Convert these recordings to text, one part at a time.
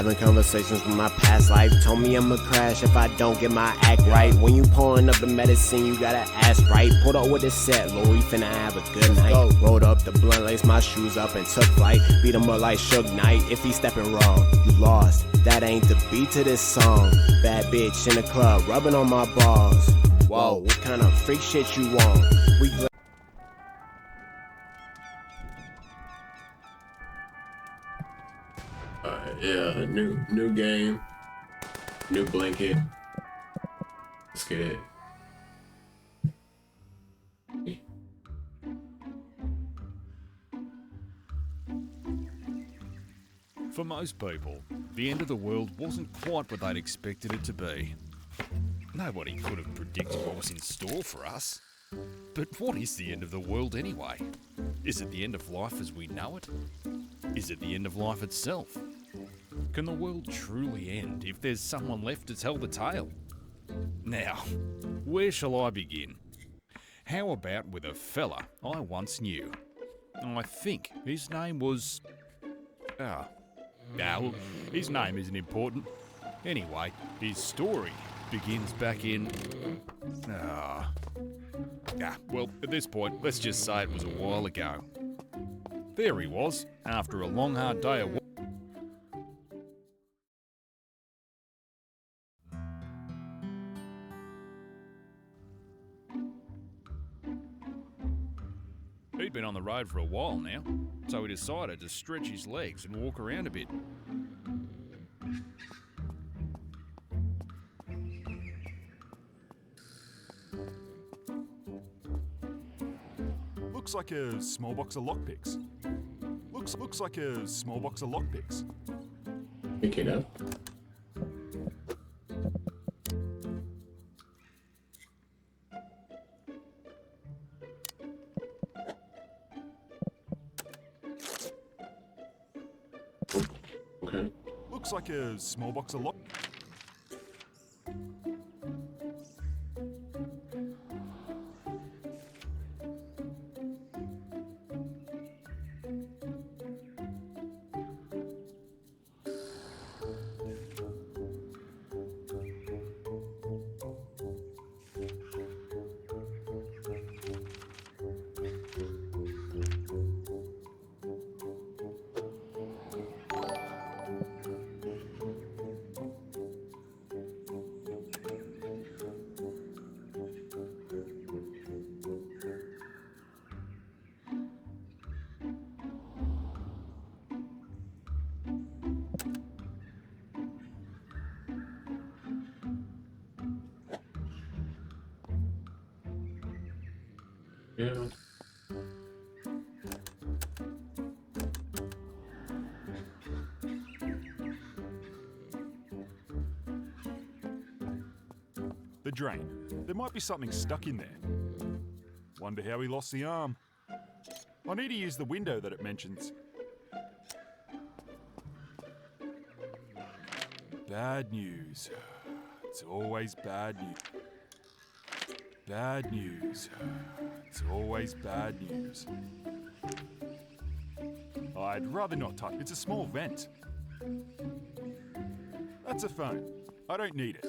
Having conversations with my past life. Told me I'ma crash if I don't get my act right. When you pouring up the medicine, you gotta ask right. Pulled up with the set, Lord, we finna have a good night. Rolled up the blunt, laced my shoes up and took flight. Beat him up like Suge Knight. If he stepping wrong, you lost. That ain't the beat to this song. Bad bitch in the club, rubbing on my balls. Whoa, what kind of freak shit you want? We yeah, new game, new blanket. Let's get it. For most people, the end of the world wasn't quite what they'd expected it to be. Nobody could have predicted what was in store for us. But what is the end of the world anyway? Is it the end of life as we know it? Is it the end of life itself? Can the world truly end if there's someone left to tell the tale? Now, where shall I begin? How about with a fella I once knew? I think his name was... well, his name isn't important. Anyway, his story begins back in... well, at this point, let's just say it was a while ago. There he was, after a long hard day of work. He'd been on the road for a while now, so he decided to stretch his legs and walk around a bit. Looks like a small box of lockpicks. Looks like a small box of lockpicks. Pick it up. Okay. Looks like a small box of lock. Yeah. The drain. There might be something stuck in there. Wonder how he lost the arm. I need to use the window that it mentions. Bad news. It's always bad news. Bad news. It's always bad news. I'd rather not touch. It's a small vent. That's a phone. I don't need it.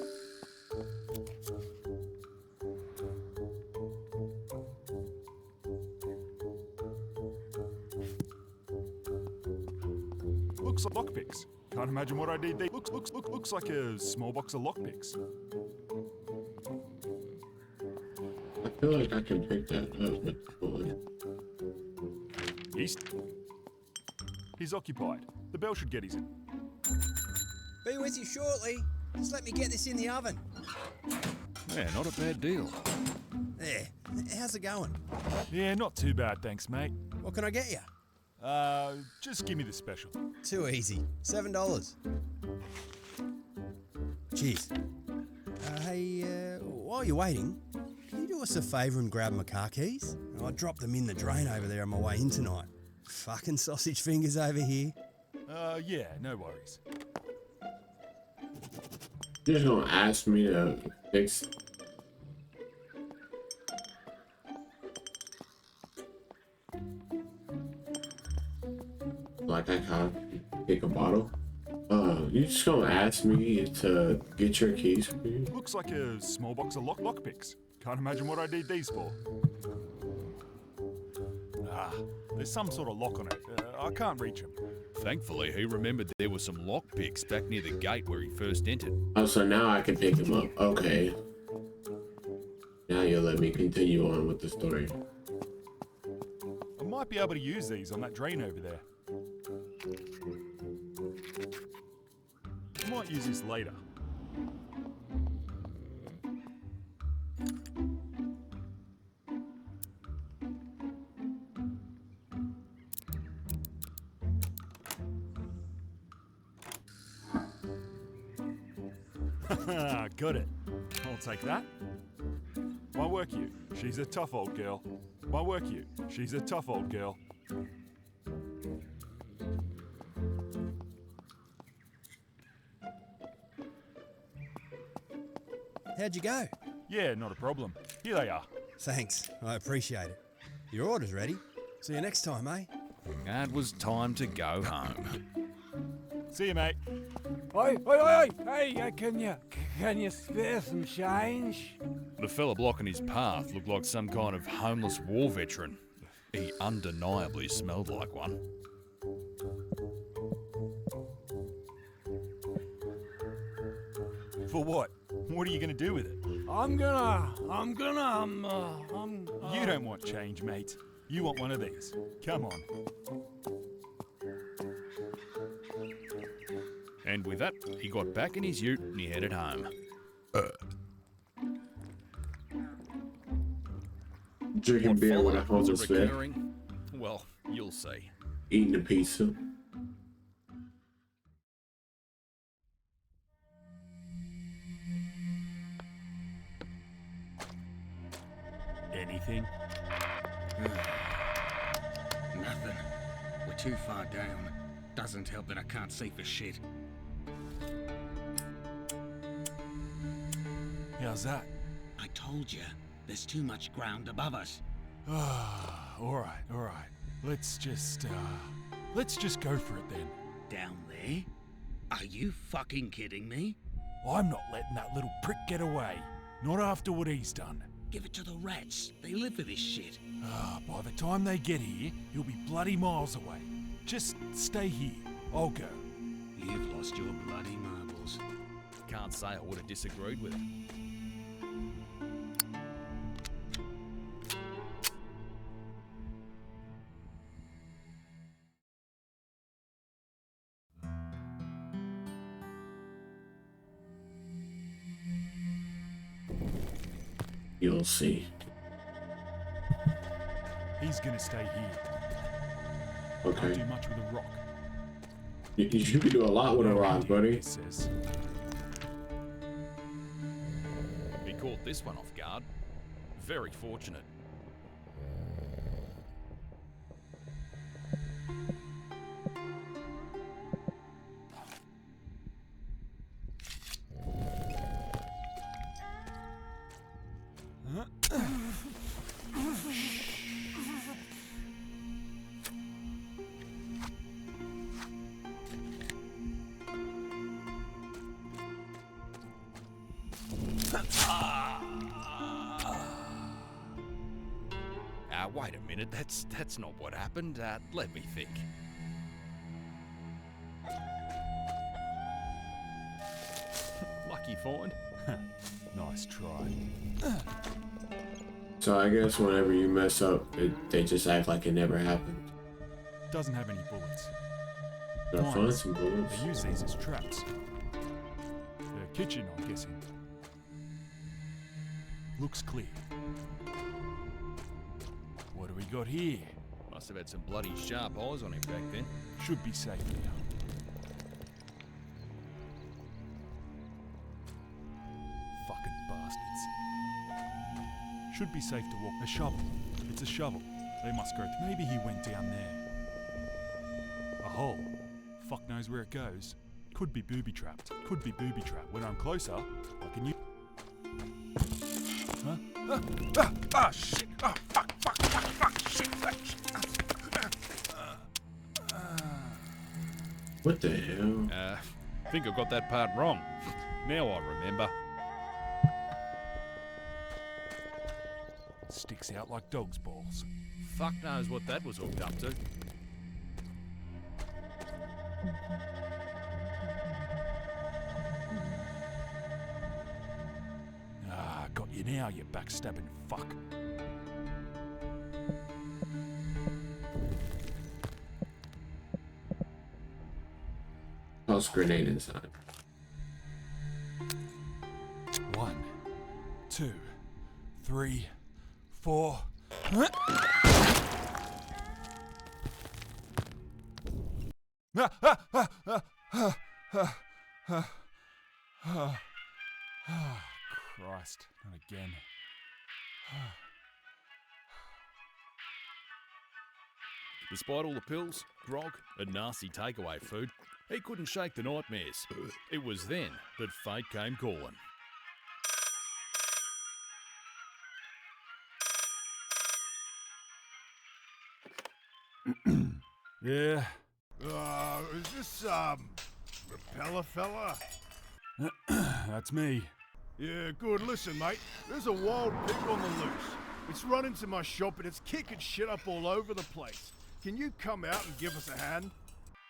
Looks like lockpicks. Can't imagine what I need there. Looks like a small box of lockpicks. I feel like I can pick that up with the bullet. He's occupied. The bell should get his in. Be with you shortly. Just let me get this in the oven. Yeah, not a bad deal. There. How's it going? Yeah, not too bad, thanks, mate. What can I get you? Just give me the special. Too easy. $7. Cheers. Hey, while you're waiting, can you do us a favour and grab my car keys? I dropped them in the drain over there on my way in tonight. Fucking sausage fingers over here. Yeah, no worries. You're just gonna ask me to fix. Like I can't pick a bottle? You just gonna ask me to get your keys for you? Looks like a small box of lockpicks. Can't imagine what I need these for. Ah, there's some sort of lock on it. I can't reach them. Thankfully, he remembered there were some lockpicks back near the gate where he first entered. Oh, so now I can pick him up. Okay. Now you'll let me continue on with the story. I might be able to use these on that drain over there. I might use this later. Got it. I'll take that. My work you. She's a tough old girl. My work you. She's a tough old girl. How'd you go? Yeah, not a problem. Here they are. Thanks, I appreciate it. Your order's ready. See you next time, eh? And it was time to go home. See you, mate. Oi, oi, oi, oi! Hey, can you spare some change? The fella blocking his path looked like some kind of homeless war veteran. He undeniably smelled like one. For what? What are you gonna do with it? You don't want change, mate. You want one of these. Come on. And with that, he got back in his ute and he headed home. Drinking What beer with a followed was homeless a man. recurring... Well, you'll see. Eating a pizza. Anything? Nothing. We're too far down. Doesn't help that I can't see for shit. How's that? I told you, there's too much ground above us. All right. Let's just go for it then. Down there? Are you fucking kidding me? I'm not letting that little prick get away. Not after what he's done. Give it to the rats. They live for this shit. By the time they get here, he'll be bloody miles away. Just stay here. I'll go. You've lost your bloody marbles. Can't say I would have disagreed with it. You'll see. He's gonna stay here. Can't Okay. do much with a rock. You can do a lot with a rock, buddy. It says. He caught this one off guard. Very fortunate. Wait a minute, that's not what happened. Let me think. Lucky find. Nice try. So I guess whenever you mess up, they just act like it never happened. Doesn't have any bullets. Gotta find Mines. some bullets. They use these as traps. Kitchen, I'm guessing. Looks clear. What do we got here? Must have had some bloody sharp eyes on him back then. Should be safe now. Fucking bastards. Should be safe to walk. A shovel. It's a shovel. They must go. Maybe he went down there. A hole. Fuck knows where it goes. Could be booby trapped. Could be booby trapped. When I'm closer, I can use. Huh? Shit! Oh, fuck, shit! What the hell? think I got that part wrong. Now I remember. Sticks out like dog's balls. Fuck knows what that was hooked up to. Ah, got you now, you backstabbing fuck. Toss grenade inside. 1, 2, 3, 4. Christ, not again. Despite all the pills, grog, and nasty takeaway food, he couldn't shake the nightmares. It was then that fate came calling. Yeah, Is this, Repella Fella? that's me. Yeah, good. Listen, mate, there's a wild pig on the loose. It's run into my shop and it's kicking shit up all over the place. Can you come out and give us a hand?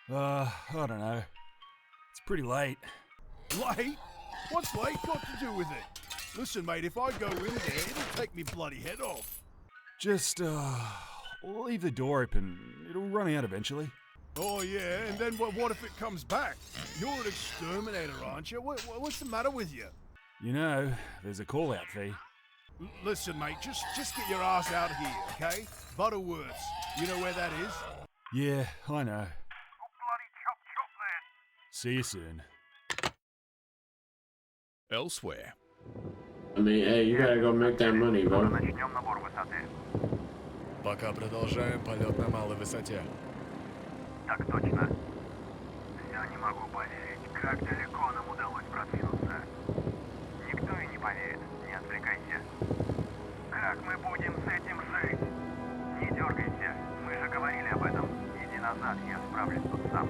I don't know. It's pretty late. Late? What's late got to do with it? Listen, mate, if I go in there, it'll take me bloody head off. Just, leave the door open. It'll run out eventually. Oh, yeah, and then what if it comes back? You're an exterminator, aren't you? What's the matter with you? You know, there's a call-out fee. Listen, mate, just get your ass out of here, okay? Butterworths. You know where that is? Yeah, I know. See you soon. Elsewhere. I mean, hey, you gotta go make that money, bro. Пока продолжаем полет на малой высоте. Так точно. Все не могу поверить, как далеко нам удалось продвинуться. Никто и не поверит, не отвлекайся. Как мы будем с этим жить? Не дергайся, мы же говорили об этом. Иди назад, я справлюсь тут сам.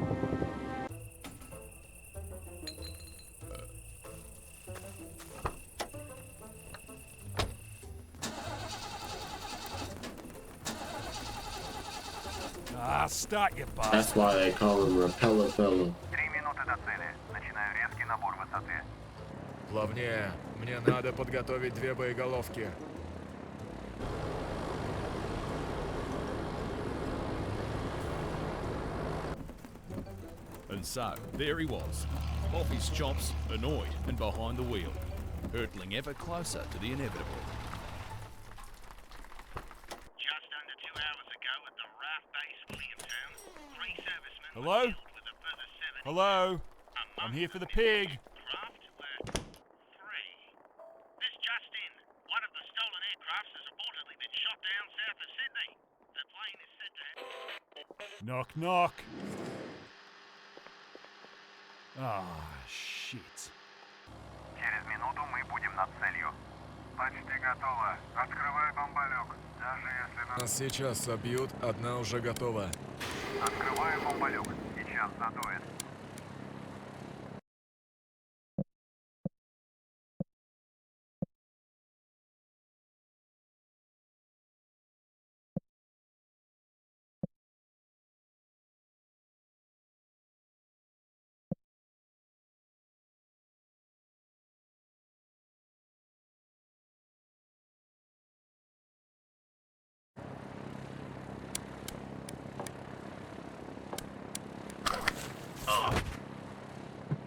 Ah, start, you bastard. That's why they call him Repella Fella. 3 минуты до цели. Начинаю резкий набор высоты. Плавнее. Мне надо подготовить 2 боеголовки. And so, there he was, off his chops, annoyed and behind the wheel, hurtling ever closer to the inevitable. Just under 2 hours ago at the RAF base Williamstown, 3 servicemen Hello? were killed with a further 7 Hello? Among I'm here for the them in pig. aircraft were 3. This just in, one of the stolen aircrafts has reportedly been shot down south of Sydney. The plane is said to have... Knock, knock. Ah, shit. Через минуту мы будем над целью. Почти готово. Открывай бомболек. Даже если нас... Нас сейчас собьют, одна уже готова. Открываю бомболек. Сейчас задует.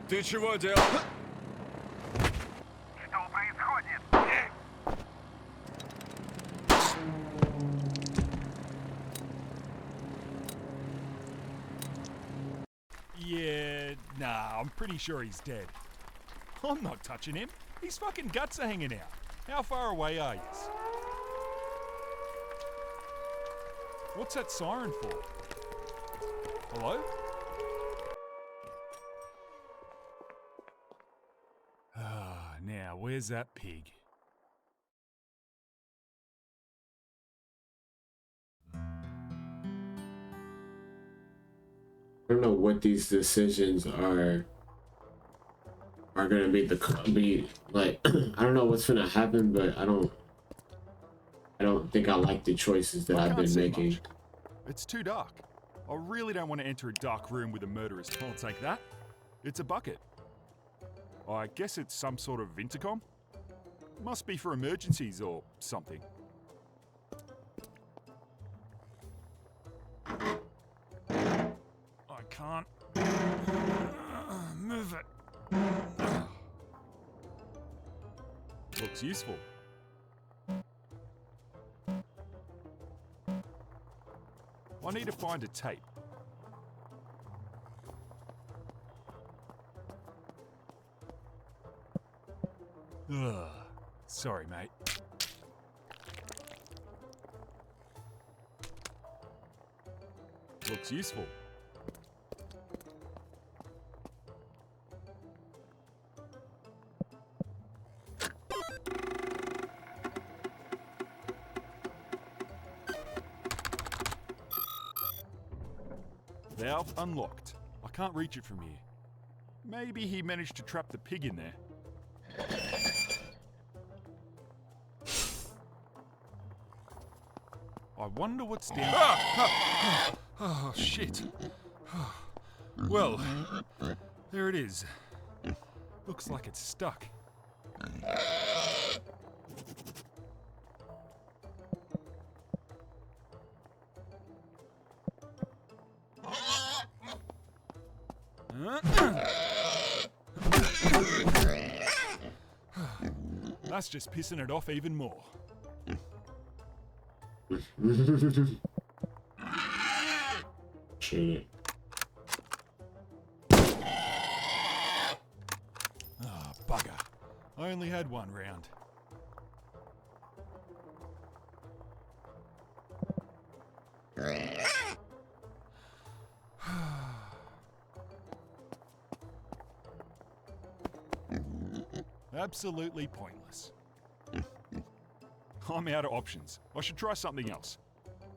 Ты чего делал? Что происходит? Yeah, nah, I'm pretty sure he's dead. I'm not touching him. His fucking guts are hanging out. How far away are you? What's that siren for? Hello? Ah, now, where's that pig? I don't know what these decisions are are gonna be like I don't know what's gonna happen, but I don't think I like the choices that I I've can't been see making. much. It's too dark. I really don't want to enter a dark room with a murderous. I'll take that. It's a bucket. I guess it's some sort of intercom. Must be for emergencies or something. I can't move it. Looks useful. I need to find a tape. Ugh. Sorry, mate. Looks useful. Valve unlocked. I can't reach it from here. Maybe he managed to trap the pig in there. I wonder what's down. Oh, shit. Well, there it is. Looks like it's stuck. That's just pissing it off even more. Shit. Ah, bugger. I only had one round. Absolutely pointless. I'm out of options. I should try something else.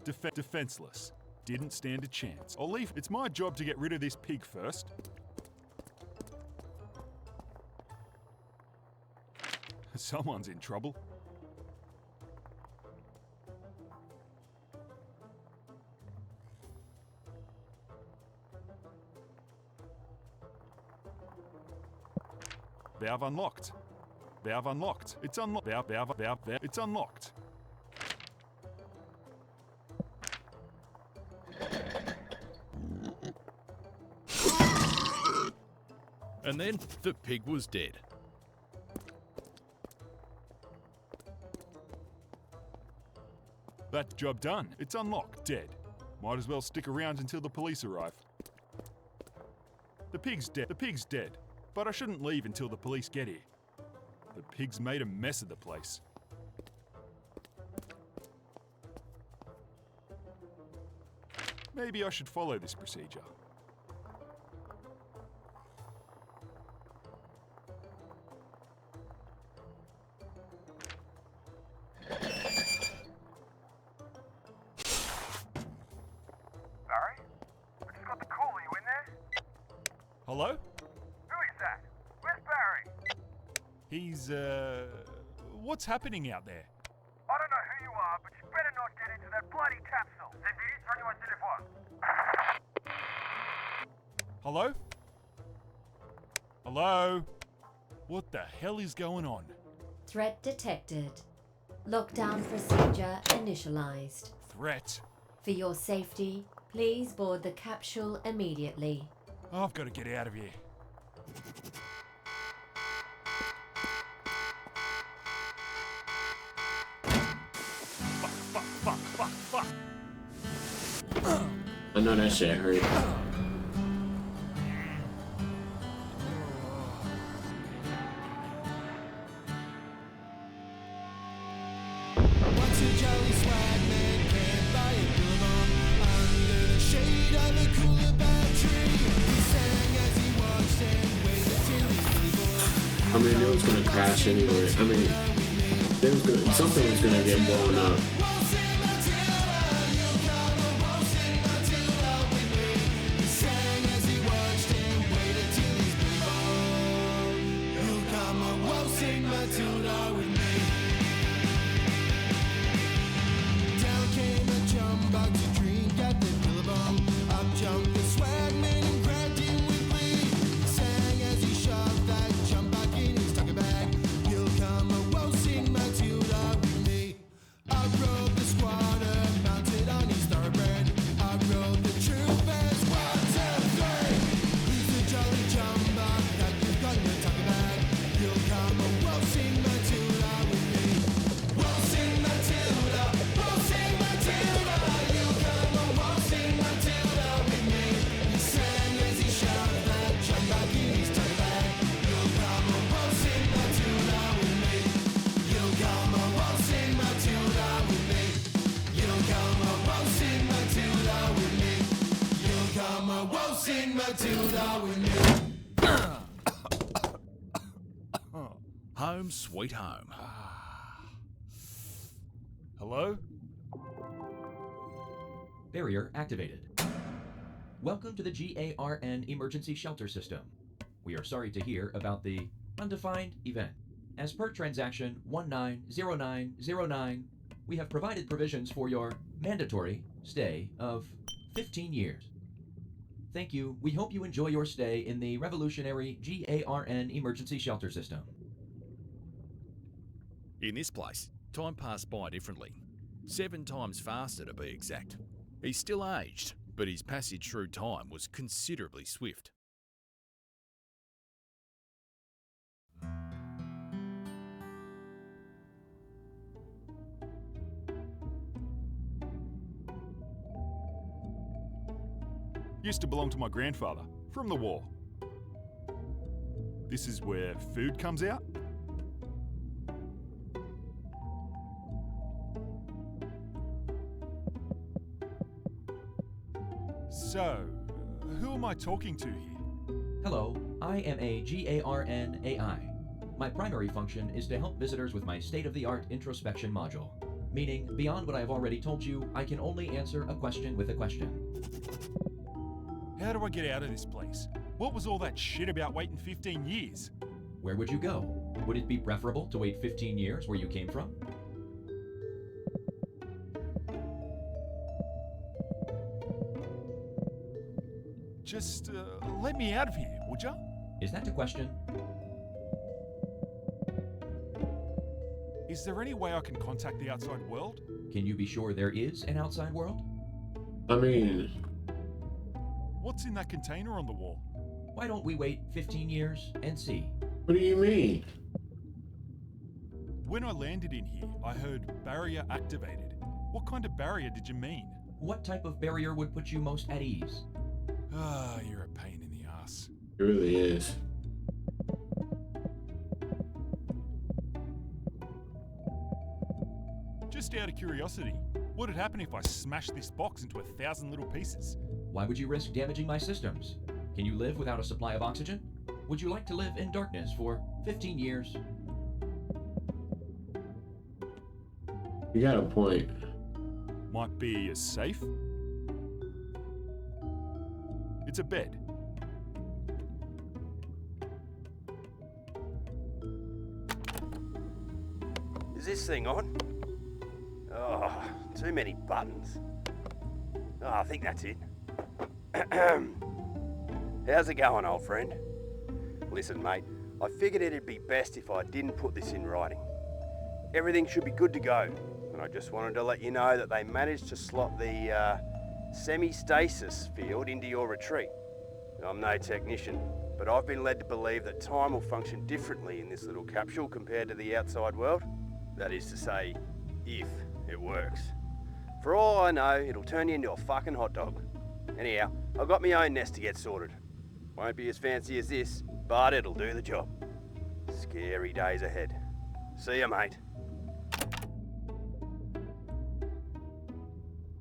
Defenseless. Didn't stand a chance. I'll leave. It's my job to get rid of this pig first. Someone's in trouble. Valve unlocked. Valve unlocked. It's unlocked. Valve. It's unlocked. And then the pig was dead. That job done. It's unlocked. Dead. Might as well stick around until the police arrive. The pig's dead. The pig's dead. But I shouldn't leave until the police get here. The pig's made a mess of the place. Maybe I should follow this procedure. Barry? I just got the call. Are you in there? Hello? Who is that? Where's Barry? He's, what's happening out there? I don't know who you are, but you better not get into that bloody capsule. Hello? Hello? What the hell is going on? Threat detected. Lockdown procedure initialized. Threat? For your safety, please board the capsule immediately. I've got to get out of here. Fuck. I know that shit hurt. I mean, it was gonna crash anyway. I mean, something was gonna get blown up. won't sing Matilda with you. Home sweet home. Hello? Barrier activated. Welcome to the GARN Emergency Shelter System. We are sorry to hear about the undefined event. As per transaction 190909, we have provided provisions for your mandatory stay of 15 years. Thank you. We hope you enjoy your stay in the revolutionary GARN Emergency Shelter System. In this place, time passed by differently. 7 times faster to be exact. He's still aged, but his passage through time was considerably swift. Used to belong to my grandfather, from the war. This is where food comes out? So, who am I talking to here? Hello, I am a GARN AI. My primary function is to help visitors with my state-of-the-art introspection module, meaning beyond what I've already told you, I can only answer a question with a question. How do I get out of this place? What was all that shit about waiting 15 years? Where would you go? Would it be preferable to wait 15 years where you came from? Just let me out of here, would ya? Is that a question? Is there any way I can contact the outside world? Can you be sure there is an outside world? I mean, what's in that container on the wall? Why don't we wait 15 years and see? What do you mean? When I landed in here, I heard barrier activated. What kind of barrier did you mean? What type of barrier would put you most at ease? Ah, you're a pain in the ass. It really is. Just out of curiosity, what'd happen if I smashed this box into 1,000 little pieces? Why would you risk damaging my systems? Can you live without a supply of oxygen? Would you like to live in darkness for 15 years? You got a point. Might be a safe? It's a bed. Is this thing on? Oh, too many buttons. Oh, I think that's it. How's it going, old friend? Listen, mate, I figured it'd be best if I didn't put this in writing. Everything should be good to go, and I just wanted to let you know that they managed to slot the semi-stasis field into your retreat. I'm no technician, but I've been led to believe that time will function differently in this little capsule compared to the outside world. That is to say, if it works. For all I know, it'll turn you into a fucking hot dog. Anyhow, I've got my own nest to get sorted. Won't be as fancy as this, but it'll do the job. Scary days ahead. See ya, mate.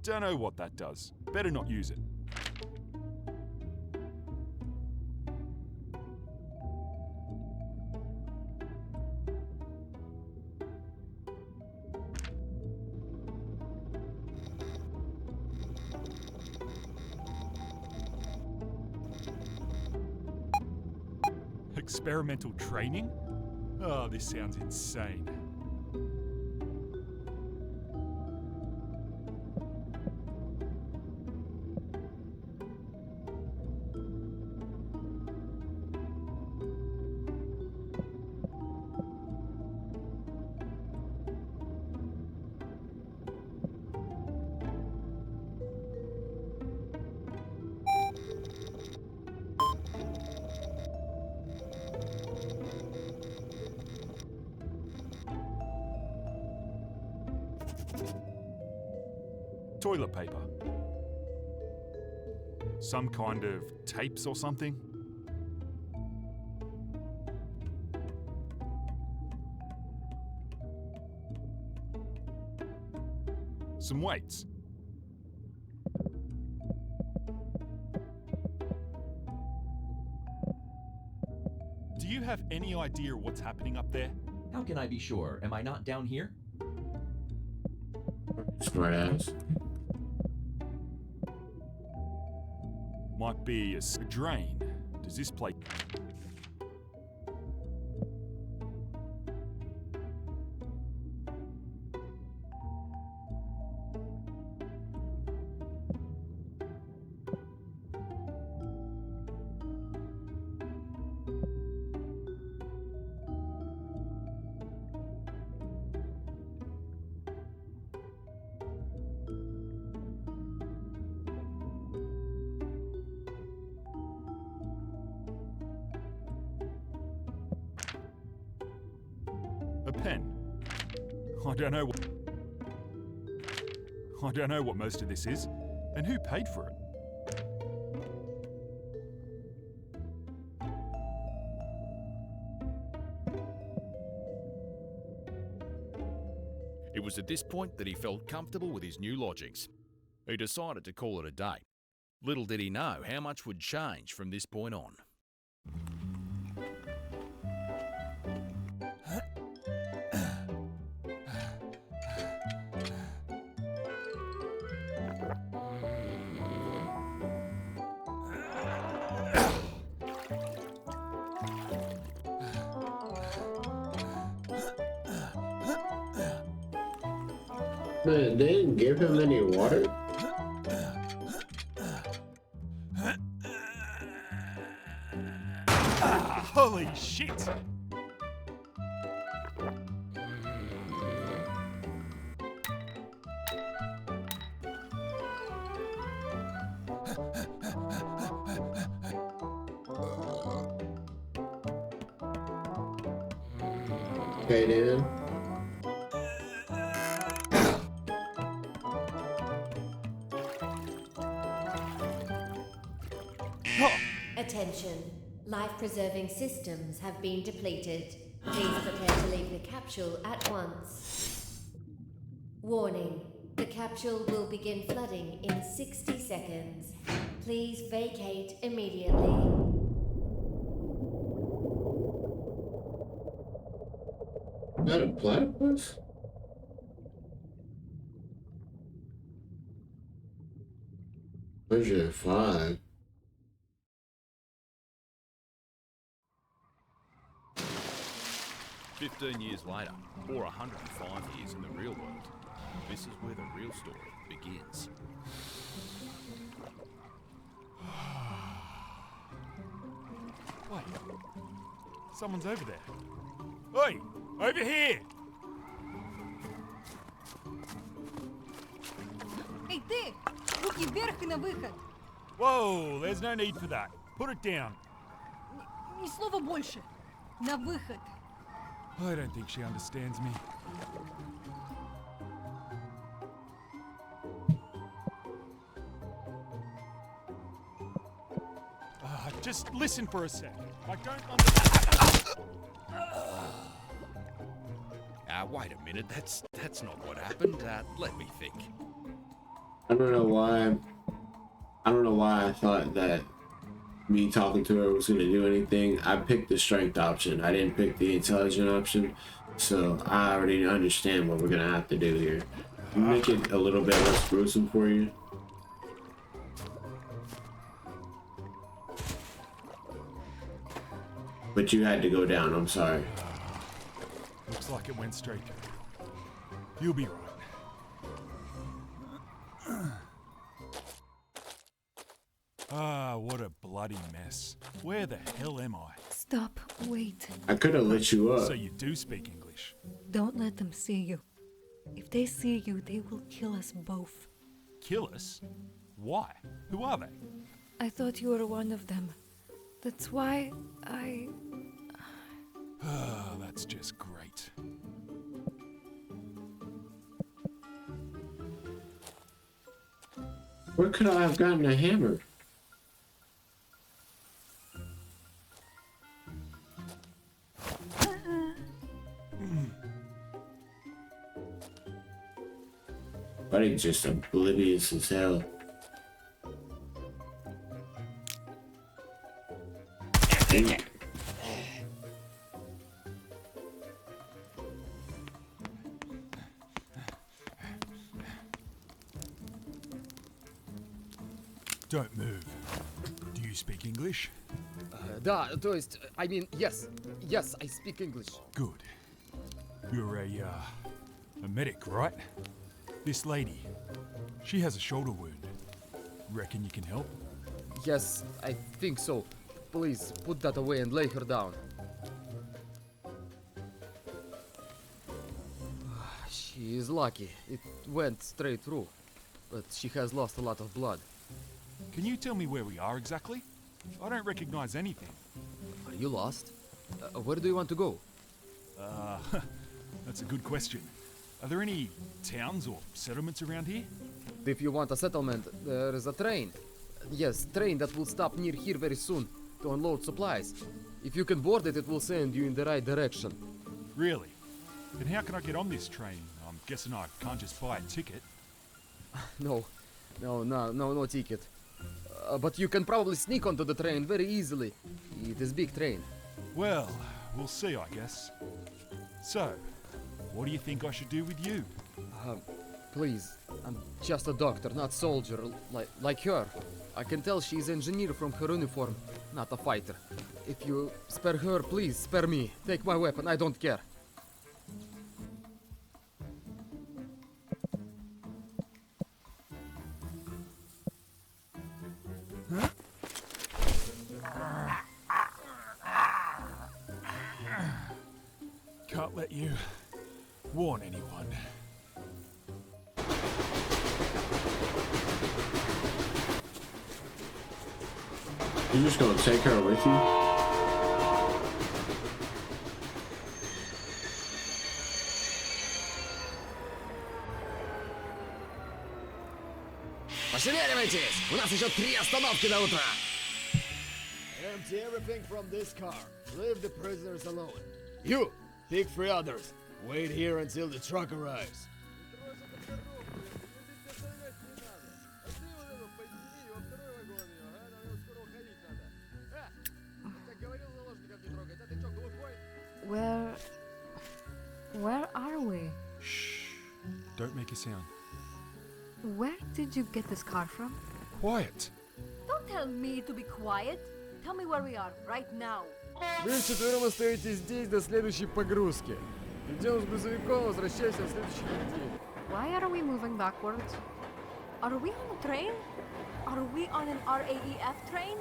Don't know what that does. Better not use it. Experimental training? Oh, this sounds insane. Toilet paper. Some kind of tapes or something? Some weights. Do you have any idea what's happening up there? How can I be sure? Am I not down here? Smart ass. Might be a drain. Does this place... A pen. I don't know what most of this is, and who paid for it. It was at this point that he felt comfortable with his new lodgings. He decided to call it a day. Little did he know how much would change from this point on. Man, they didn't give him any water? Holy shit! Okay, then. Attention. Life-preserving systems have been depleted. Please prepare to leave the capsule at once. Warning. The capsule will begin flooding in 60 seconds. Please vacate immediately. Is that a platypus? Where's your 5? "15 years later, or 105 years in the real world, this is where the real story begins." Wait. Someone's over there. Oi! Over here! Эй, ты! Руки вверх и на выход! Whoa, there's no need for that. Put it down. Ни слова больше! На выход! I don't think she understands me. Just listen for a sec. I don't understand. Wait a minute, that's not what happened. Let me think. I don't know why I thought that me talking to her was going to do anything. I picked the strength option. I didn't pick the intelligent option. So I already understand what we're going to have to do here. Make it a little bit less gruesome for you. But you had to go down, I'm sorry. Looks like it went straight through. You'll be right. What a bloody mess. Where the hell am I? Stop, wait. I could have lit you up. So you do speak English? Don't let them see you. If they see you, they will kill us both. Kill us? Why? Who are they? I thought you were one of them. That's why I... That's just great. Where could I have gotten a hammer? Buddy's just oblivious as hell. Don't move. Do you speak English? Да, то есть, I mean, yes, I speak English. Good. You're a medic, right? This lady, she has a shoulder wound. Reckon you can help? Yes, I think so. Please, put that away and lay her down. She is lucky. It went straight through. But she has lost a lot of blood. Can you tell me where we are exactly? I don't recognize anything. Are you lost? Where do you want to go? That's a good question. Are there any towns or settlements around here? If you want a settlement, there is a train. Yes, train that will stop near here very soon to unload supplies. If you can board it, it will send you in the right direction. Really? Then how can I get on this train? I'm guessing I can't just buy a ticket. No ticket. But you can probably sneak onto the train very easily. It is big train. Well, we'll see, I guess. So, what do you think I should do with you? Please, I'm just a doctor, not soldier, like her. I can tell she's engineer from her uniform, not a fighter. If you spare her, please spare me. Take my weapon, I don't care. Can't let you warn anyone. You just gonna take her with you? Пошевеливайтесь! У нас еще 3 остановки до утра! Empty everything from this car. Leave the prisoners alone. You! Pick 3 others. Wait here until the truck arrives. Where are we? Shh. Don't make a sound. Where did you get this car from? Quiet. Don't tell me to be quiet. Tell me where we are, right now. Вы вчетвером остаетесь здесь до следующей погрузки. Идем с грузовиком, возвращайся в следующей неделе. Why are we moving backwards? Are we on a train? Are we on an RAEF train?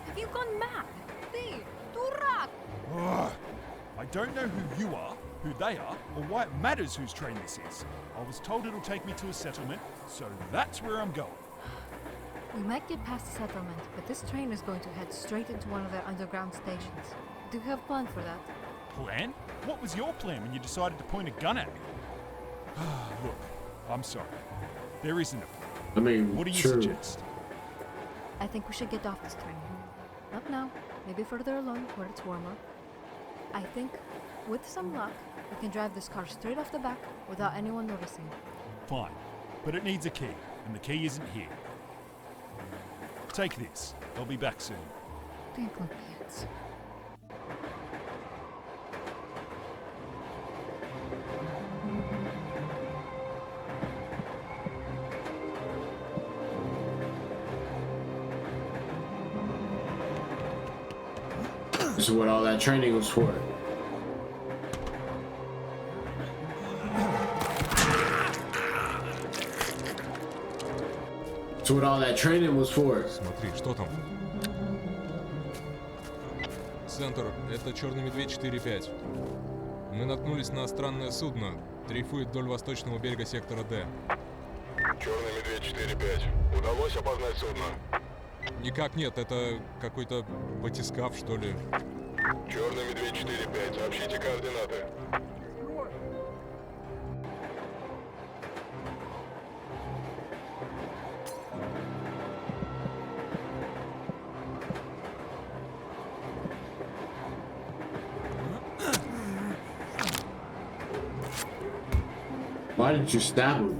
Have you gone mad? Ты, дурак! Ugh. I don't know who you are, who they are, or why it matters whose train this is. I was told it'll take me to a settlement, so that's where I'm going. We might get past the settlement, but this train is going to head straight into one of their underground stations. Do you have a plan for that? Plan? What was your plan when you decided to point a gun at me? Look, I'm sorry. There isn't a plan. I mean, what do you true. suggest? I think we should get off this train. Not now, maybe further along where it's warmer. I think, with some luck, we can drive this car straight off the back without anyone noticing. Fine, but it needs a key, and the key isn't here. Take this. I'll be back soon. Damn Olympians. This is what all that training was for. That's what all that training was for. Смотри, что там? Центр, это Черный Медведь 4-5. Мы наткнулись на странное судно. Дрейфует вдоль восточного берега сектора Д. Черный Медведь 4-5. Удалось опознать судно? Никак нет, это какой-то батискаф, что ли. Черный Медведь 4-5. Сообщите координаты. Why did you stab him?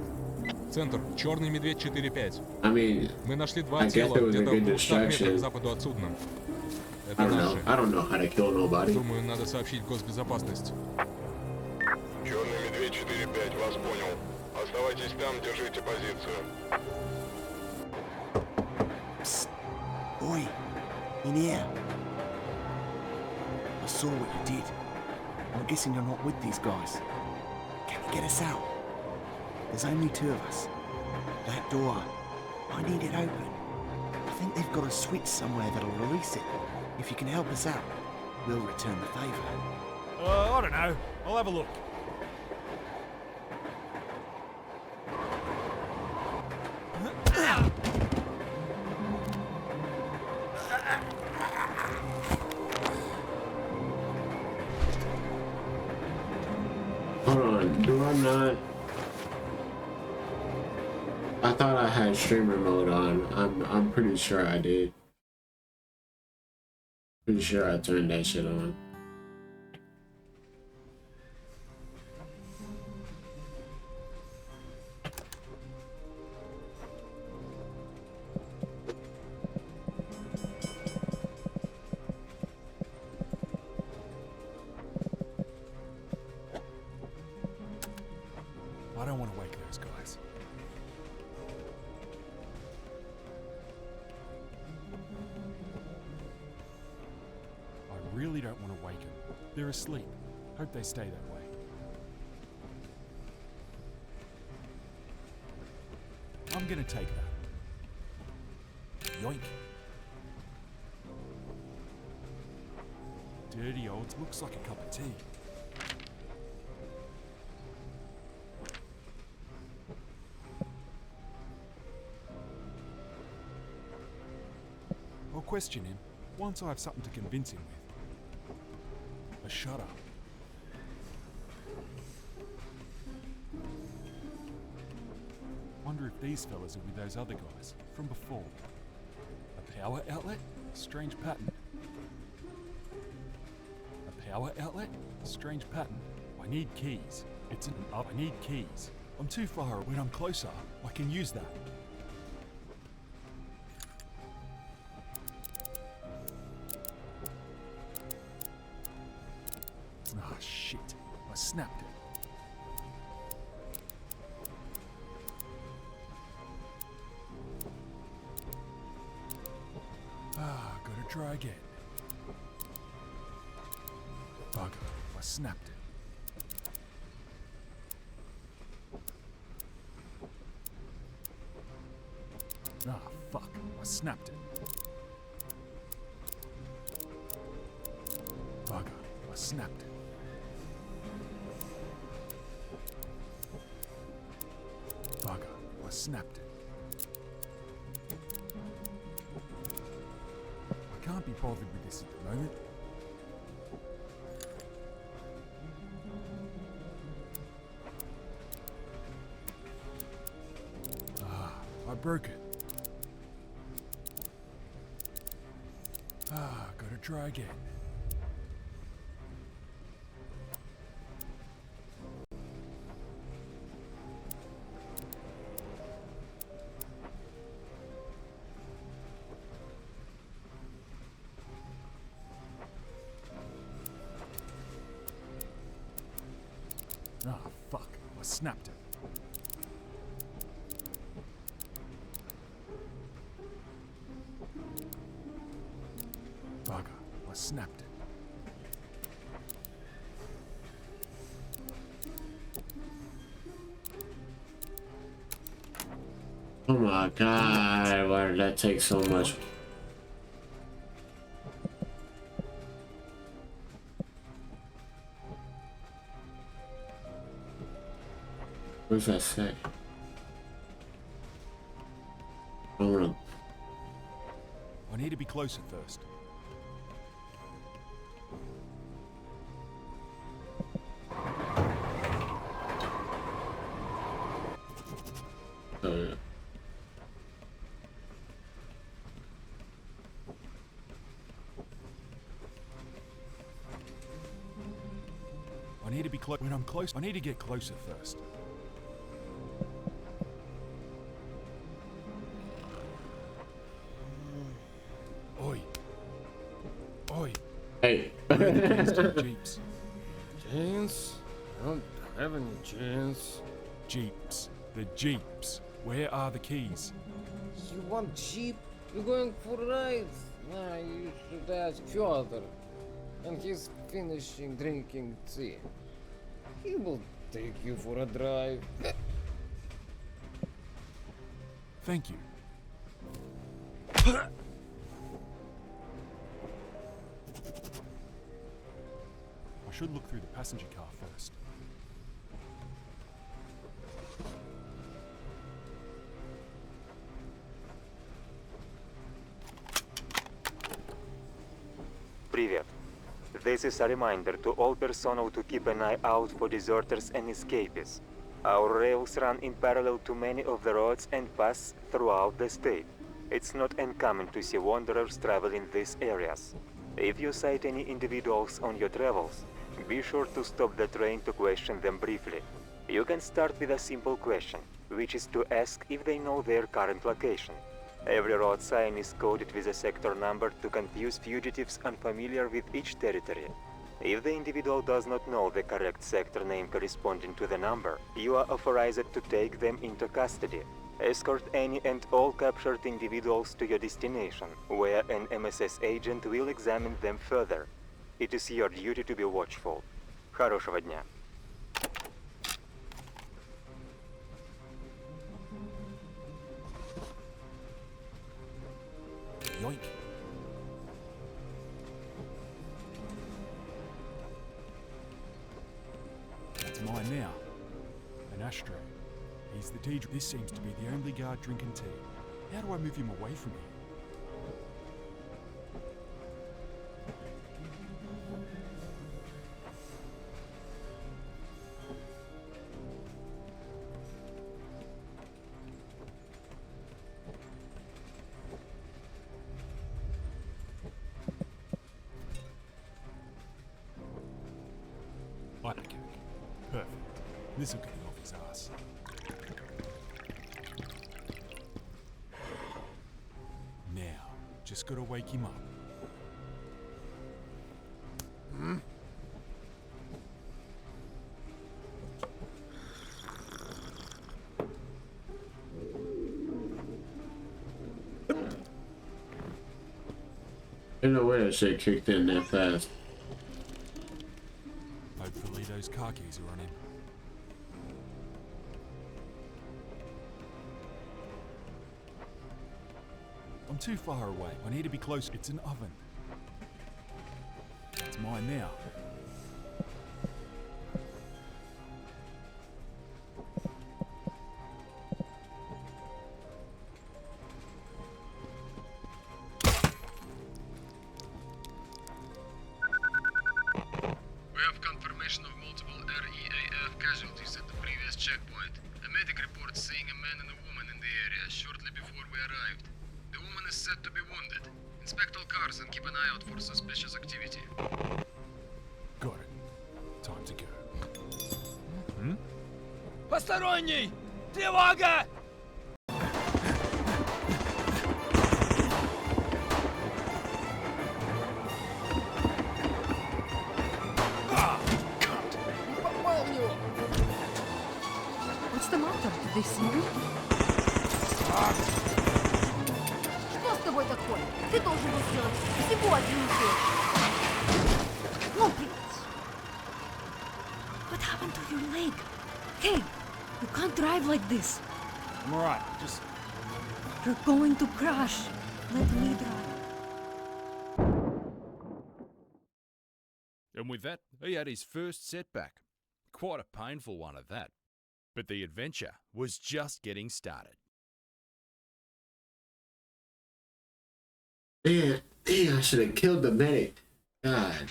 Центр, Черный Медведь 4-5. I mean, Мы нашли 2 I guess тела it was a где-то в good 200 метрах к distraction. западу от судна. I Это don't know. наши. I don't know how to kill nobody. Думаю, надо сообщить госбезопасность. Черный Медведь 4-5. Вас понял. Оставайтесь там, держите позицию. Psst. Oi, in here. I saw what you did. I'm guessing you're not with these guys. Can you get us out? There's only two of us. That door, I need it open. I think they've got a switch somewhere that'll release it. If you can help us out, we'll return the favour. I don't know. I'll have a look. Hold on, do I not? I thought I had streamer mode on. I'm pretty sure I did. Pretty sure I turned that shit on. I don't want to wake those guys. I really don't want to wake them. They're asleep. Hope they stay that way. I'm gonna take that. Yoink. Dirty old, looks like a cup of tea. I'll question him once I have something to convince him with. A shutter. Wonder if these fellas are with those other guys from before. A power outlet? Strange pattern. A power outlet? Strange pattern. I need keys. It's an up. I need keys. I'm too far. When I'm closer, I can use that. Ah, shit. I snapped it. Ah, gotta try again. Bugger. I snapped it. Ah, fuck. I snapped it. Bugger. I snapped it. Bugger. I snapped it. I can't be bothered with this at the moment. Ah, I broke it. Ah, gotta try again. Ah, fuck. I snapped it. Bugger. I snapped it. Oh my god, why did that take so much? What does that say? I wanna... I need to be closer first. Oh yeah. I need to be close. When I'm close, I need to get closer first. Oi. Oi. Hey. Jeeps. Jeans? I don't have any jeans. Jeeps. The Jeeps. Where are the keys? You want Jeep? You going for rides? Nah, you should ask Fyodor. And he's finishing drinking tea. He will take you for a drive. Thank you. I should look through the passenger car first. Привет. This is a reminder to all personnel to keep an eye out for deserters and escapees. Our rails run in parallel to many of the roads and pass throughout the state. It's not uncommon to see wanderers traveling these areas. If you sight any individuals on your travels, be sure to stop the train to question them briefly. You can start with a simple question, which is to ask if they know their current location. Every road sign is coded with a sector number to confuse fugitives unfamiliar with each territory. If the individual does not know the correct sector name corresponding to the number, you are authorized to take them into custody. Escort any and all captured individuals to your destination, where an MSS agent will examine them further. It is your duty to be watchful. Хорошего дня. Yoink. That's mine now. An ashtray. He's the tea. This seems to be the only guard drinking tea. How do I move him away from here? Okay. Perfect. This'll get him off his ass. Now, just gotta wake him up. I don't know where that shit kicked in that fast. Hopefully those car keys are on him. I'm too far away. I need to be close. It's an oven. It's mine now. We have confirmation of multiple REAF casualties at the previous checkpoint. A medic report seeing a man and a woman in the area shortly before we arrived. The woman is said to be wounded. Inspect all cars and keep an eye out for suspicious activity. Got it. Time to go. Посторонний! Тревога! What's the matter? Did they see you? Что с тобой такое? Ты должен был сделать всего один укол. Ну, блядь. What happened to your leg? Hey, you can't drive like this. I'm alright, just... You're going to crash. Let me drive. And with that, he had his first setback. Quite a painful one at that. But the adventure was just getting started. Man, I should have killed the medic. God.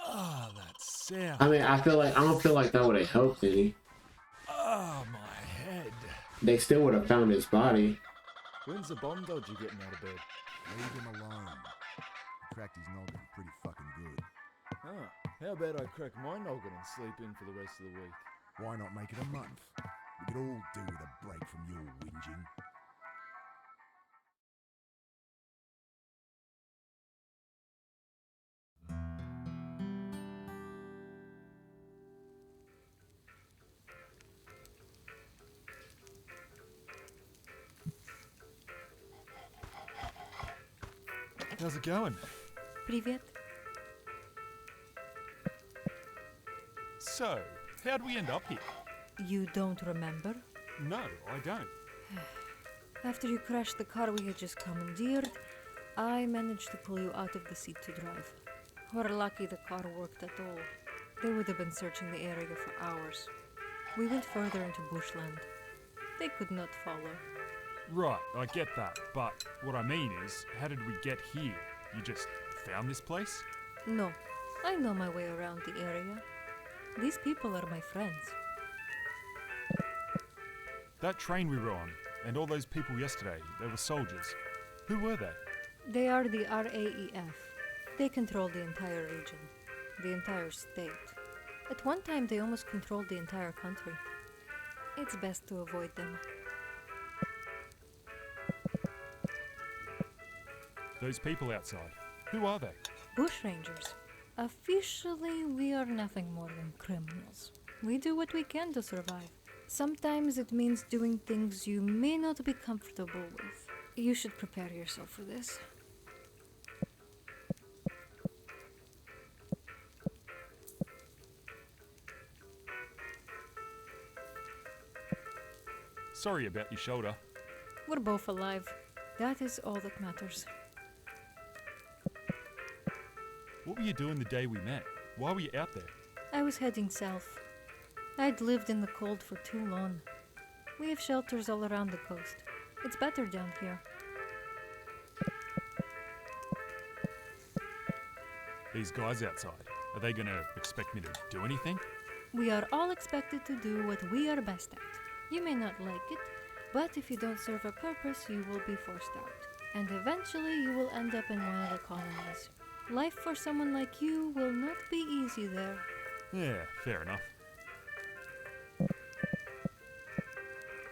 Oh, that sound. I mean, I don't feel like that would have helped any. Oh, my head. They still would have found his body. When's the bomb dodger getting out of bed? Leave him alone. He cracked his noggin pretty fucking good. Ah, how about I crack my noggin and sleep in for the rest of the week? Why not make it a month? We could all do with a break from your whinging. How's it going? Привет. So, how'd we end up here? You don't remember? No, I don't. After you crashed the car we had just commandeered, I managed to pull you out of the seat to drive. We're lucky the car worked at all. They would have been searching the area for hours. We went further into bushland. They could not follow. Right, I get that, but what I mean is, how did we get here? You just found this place? No, I know my way around the area. These people are my friends. That train we were on, and all those people yesterday, they were soldiers. Who were they? They are the RAEF. They control the entire region, the entire state. At one time, they almost controlled the entire country. It's best to avoid them. Those people outside, who are they? Bushrangers. Officially, we are nothing more than criminals. We do what we can to survive. Sometimes it means doing things you may not be comfortable with. You should prepare yourself for this. Sorry about your shoulder. We're both alive. That is all that matters. What were you doing the day we met? Why were you out there? I was heading south. I'd lived in the cold for too long. We have shelters all around the coast. It's better down here. These guys outside, are they gonna expect me to do anything? We are all expected to do what we are best at. You may not like it, but if you don't serve a purpose, you will be forced out. And eventually you will end up in one of the colonies. Life for someone like you will not be easy there. Yeah, fair enough.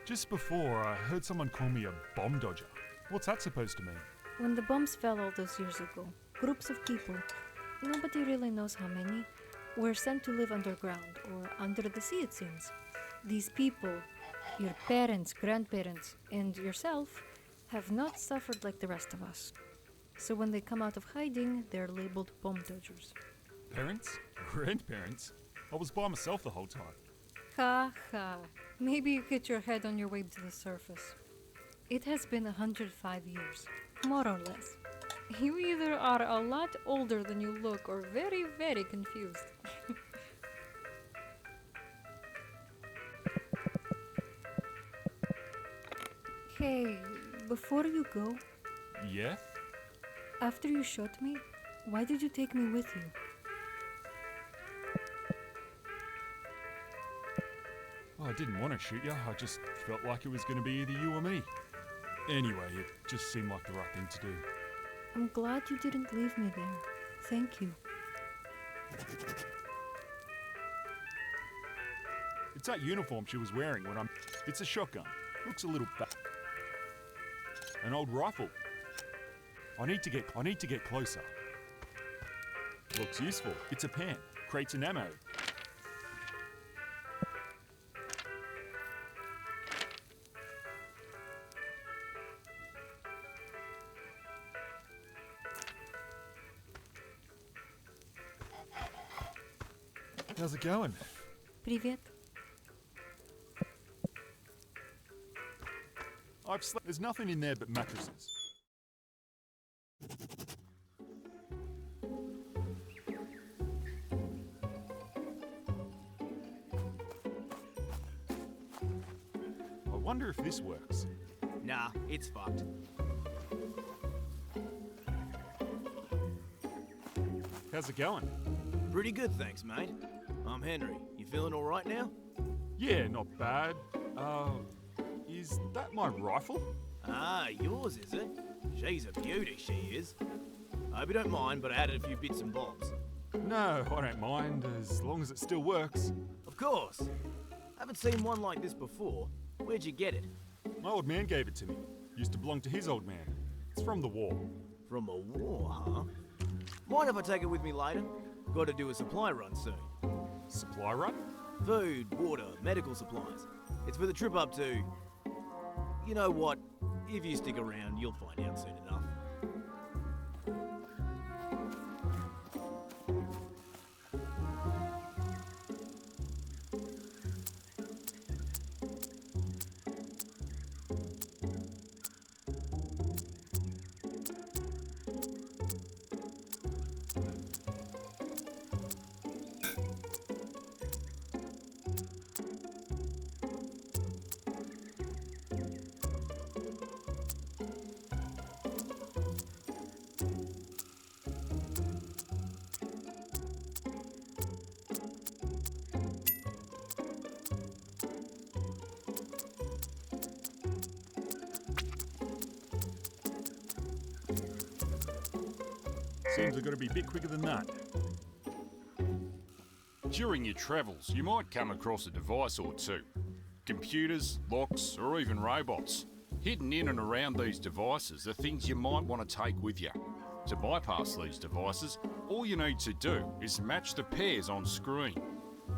Just before, I heard someone call me a bomb dodger. What's that supposed to mean? When the bombs fell all those years ago, groups of people, nobody really knows how many, were sent to live underground or under the sea, it seems. These people, your parents, grandparents, and yourself, have not suffered like the rest of us. So when they come out of hiding, they're labeled bomb dodgers. Parents? Grandparents? I was by myself the whole time. Ha ha. Maybe you hit your head on your way to the surface. It has been 105 years, more or less. You either are a lot older than you look or very, very confused. Hey, before you go, Yeah? after you shot me, why did you take me with you? I didn't want to shoot you, I just felt like it was going to be either you or me. Anyway, it just seemed like the right thing to do. I'm glad you didn't leave me there. Thank you. It's that uniform she was wearing when I'm... It's a shotgun. Looks a little bad. An old rifle. I need to get closer. Looks useful. It's a pan. Crates and ammo. How's it going? Привет. I've slept. There's nothing in there but mattresses. I wonder if this works. Nah, it's fucked. How's it going? Pretty good, thanks, mate. I'm Henry. You feeling all right now? Yeah, not bad. Is that my rifle? Ah, yours, is it? She's a beauty, she is. I hope you don't mind, but I added a few bits and bobs. No, I don't mind, as long as it still works. Of course. Haven't seen one like this before. Where'd you get it? My old man gave it to me. Used to belong to his old man. It's from the war. From a war, huh? Mind if I take it with me later? Got to do a supply run soon. Supply run? Food, water, medical supplies. It's for the trip up to... You know what? If you stick around, you'll find out soon enough. Seems we've got to be a bit quicker than that. During your travels, you might come across a device or two. Computers, locks, or even robots. Hidden in and around these devices are things you might want to take with you. To bypass these devices, all you need to do is match the pairs on screen.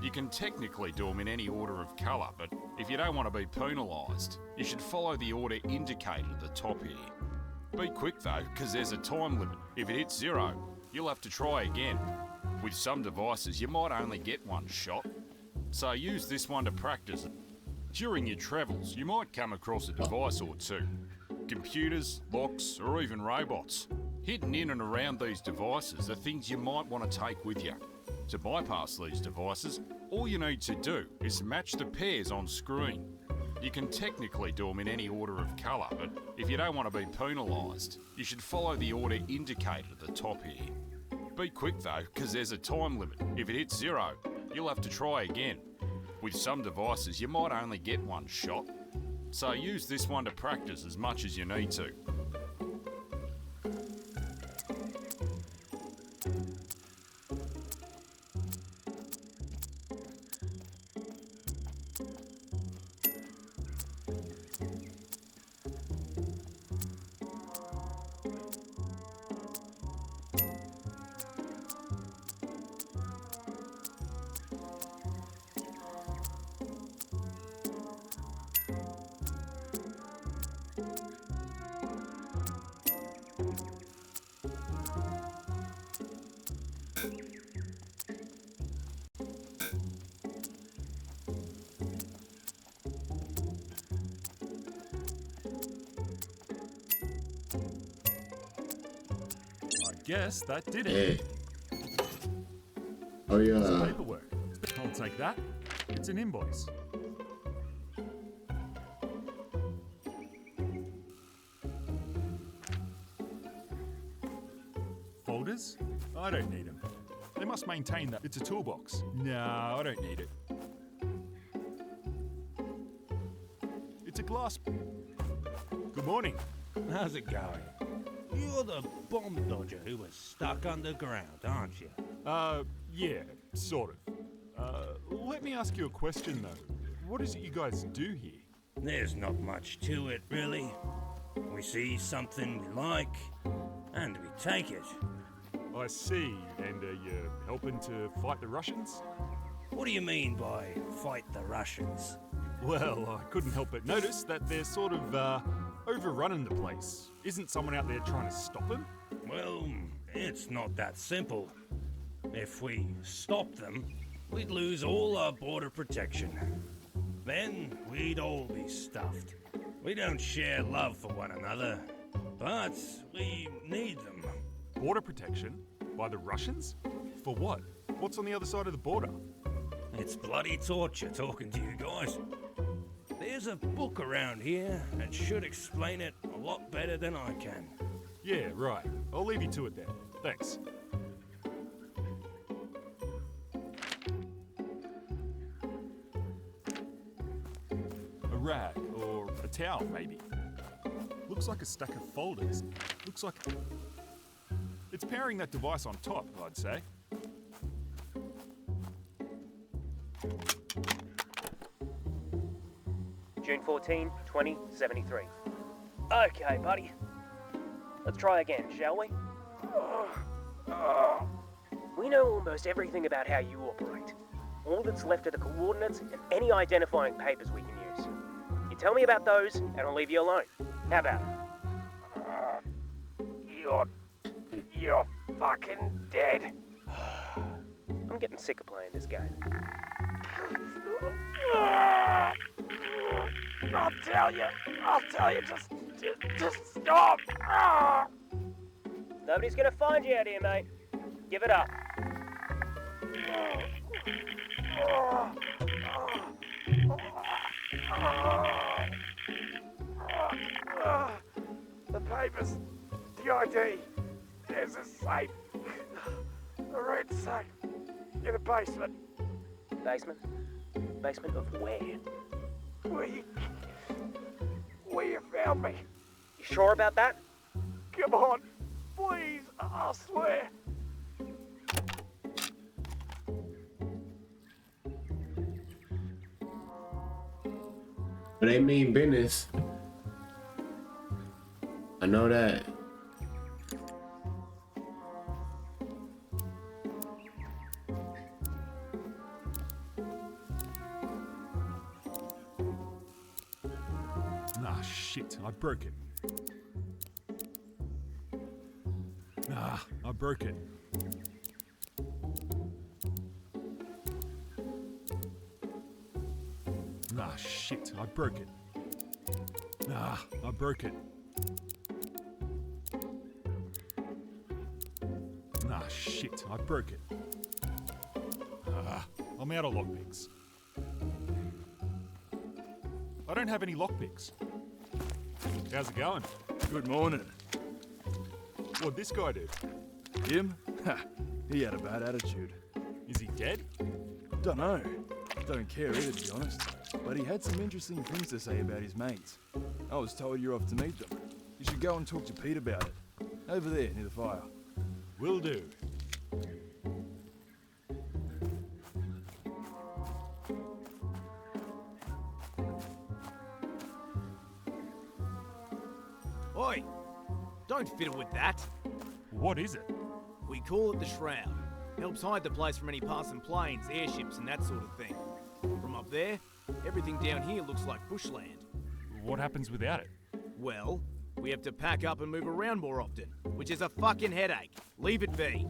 You can technically do them in any order of colour, but if you don't want to be penalised, you should follow the order indicated at the top here. Be quick though, because there's a time limit. If it hits 0, you'll have to try again. With some devices, you might only get one shot, so use this one to practice. During your travels, you might come across a device or two. Computers, locks, or even robots. Hidden in and around these devices are things you might want to take with you. To bypass these devices, all you need to do is match the pairs on screen. You can technically do them in any order of colour, but if you don't want to be penalised, you should follow the order indicated at the top here. Be quick though, because there's a time limit. If it hits 0, you'll have to try again. With some devices, you might only get one shot, so use this one to practice as much as you need to. Guess that did it. Hey. Oh yeah. It's paperwork. I'll take that. It's an invoice. Folders? I don't need them. They must maintain that. It's a toolbox. No, I don't need it. It's a glass. Good morning. How's it going? You're the bomb dodger who was stuck underground, aren't you? Yeah, sort of. Let me ask you a question though. What is it you guys do here? There's not much to it, really. We see something we like, and we take it. I see. And are you helping to fight the Russians? What do you mean by fight the Russians? Well, I couldn't help but notice that they're sort of, overrunning the place. Isn't someone out there trying to stop them? Well, it's not that simple. If we stop them, we'd lose all our border protection. Then we'd all be stuffed. We don't share love for one another, but we need them. Border protection? By the Russians? For what? What's on the other side of the border? It's bloody torture talking to you guys. There's a book around here that should explain it a lot better than I can. Yeah, right. I'll leave you to it then. Thanks. A rag or a towel, maybe. Looks like a stack of folders. Looks like... It's powering that device on top, I'd say. June 14, 2073. Okay, buddy. Let's try again, shall we? We know almost everything about how you operate. All that's left are the coordinates and any identifying papers we can use. You tell me about those, and I'll leave you alone. How about it? You're fucking dead. I'm getting sick of playing this game. I'll tell you, just stop! Nobody's gonna find you out here, mate. Give it up. The papers, the ID, there's a safe, a red safe, in the basement. Basement? Basement of where? Where you found me. You sure about that? Come on, please. I swear. But they mean business. I know that. Ah, shit, I broke it. Ah, I broke it. Ah, shit, I broke it. Ah, I broke it. Ah, shit, I broke it. Ah, I'm out of lockpicks. I don't have any lockpicks. How's it going? Good morning. What'd this guy do? Him? Ha! He had a bad attitude. Is he dead? Dunno. Don't care either, to be honest. But he had some interesting things to say about his mates. I was told you're off to meet them. You should go and talk to Pete about it. Over there, near the fire. Will do. Oi! Don't fiddle with that. What is it? We call it the Shroud. Helps hide the place from any passing planes, airships, and that sort of thing. From up there, everything down here looks like bushland. What happens without it? Well, we have to pack up and move around more often, which is a fucking headache. Leave it be.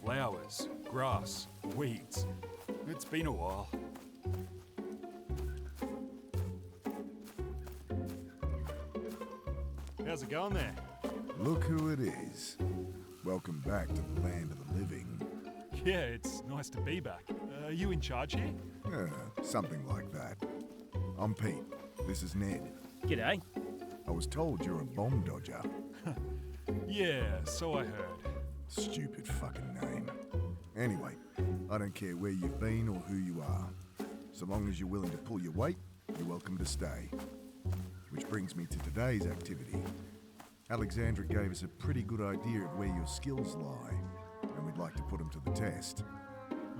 Flowers, grass, weeds. It's been a while. How's it going there? Look who it is. Welcome back to the land of the living. Yeah, it's nice to be back. Are you in charge here? Something like that. I'm Pete. This is Ned. G'day. I was told you're a bomb dodger. Yeah, so I heard. Stupid fucking name. Anyway, I don't care where you've been or who you are. So long as you're willing to pull your weight, you're welcome to stay. Which brings me to today's activity. Alexandra gave us a pretty good idea of where your skills lie, and we'd like to put them to the test.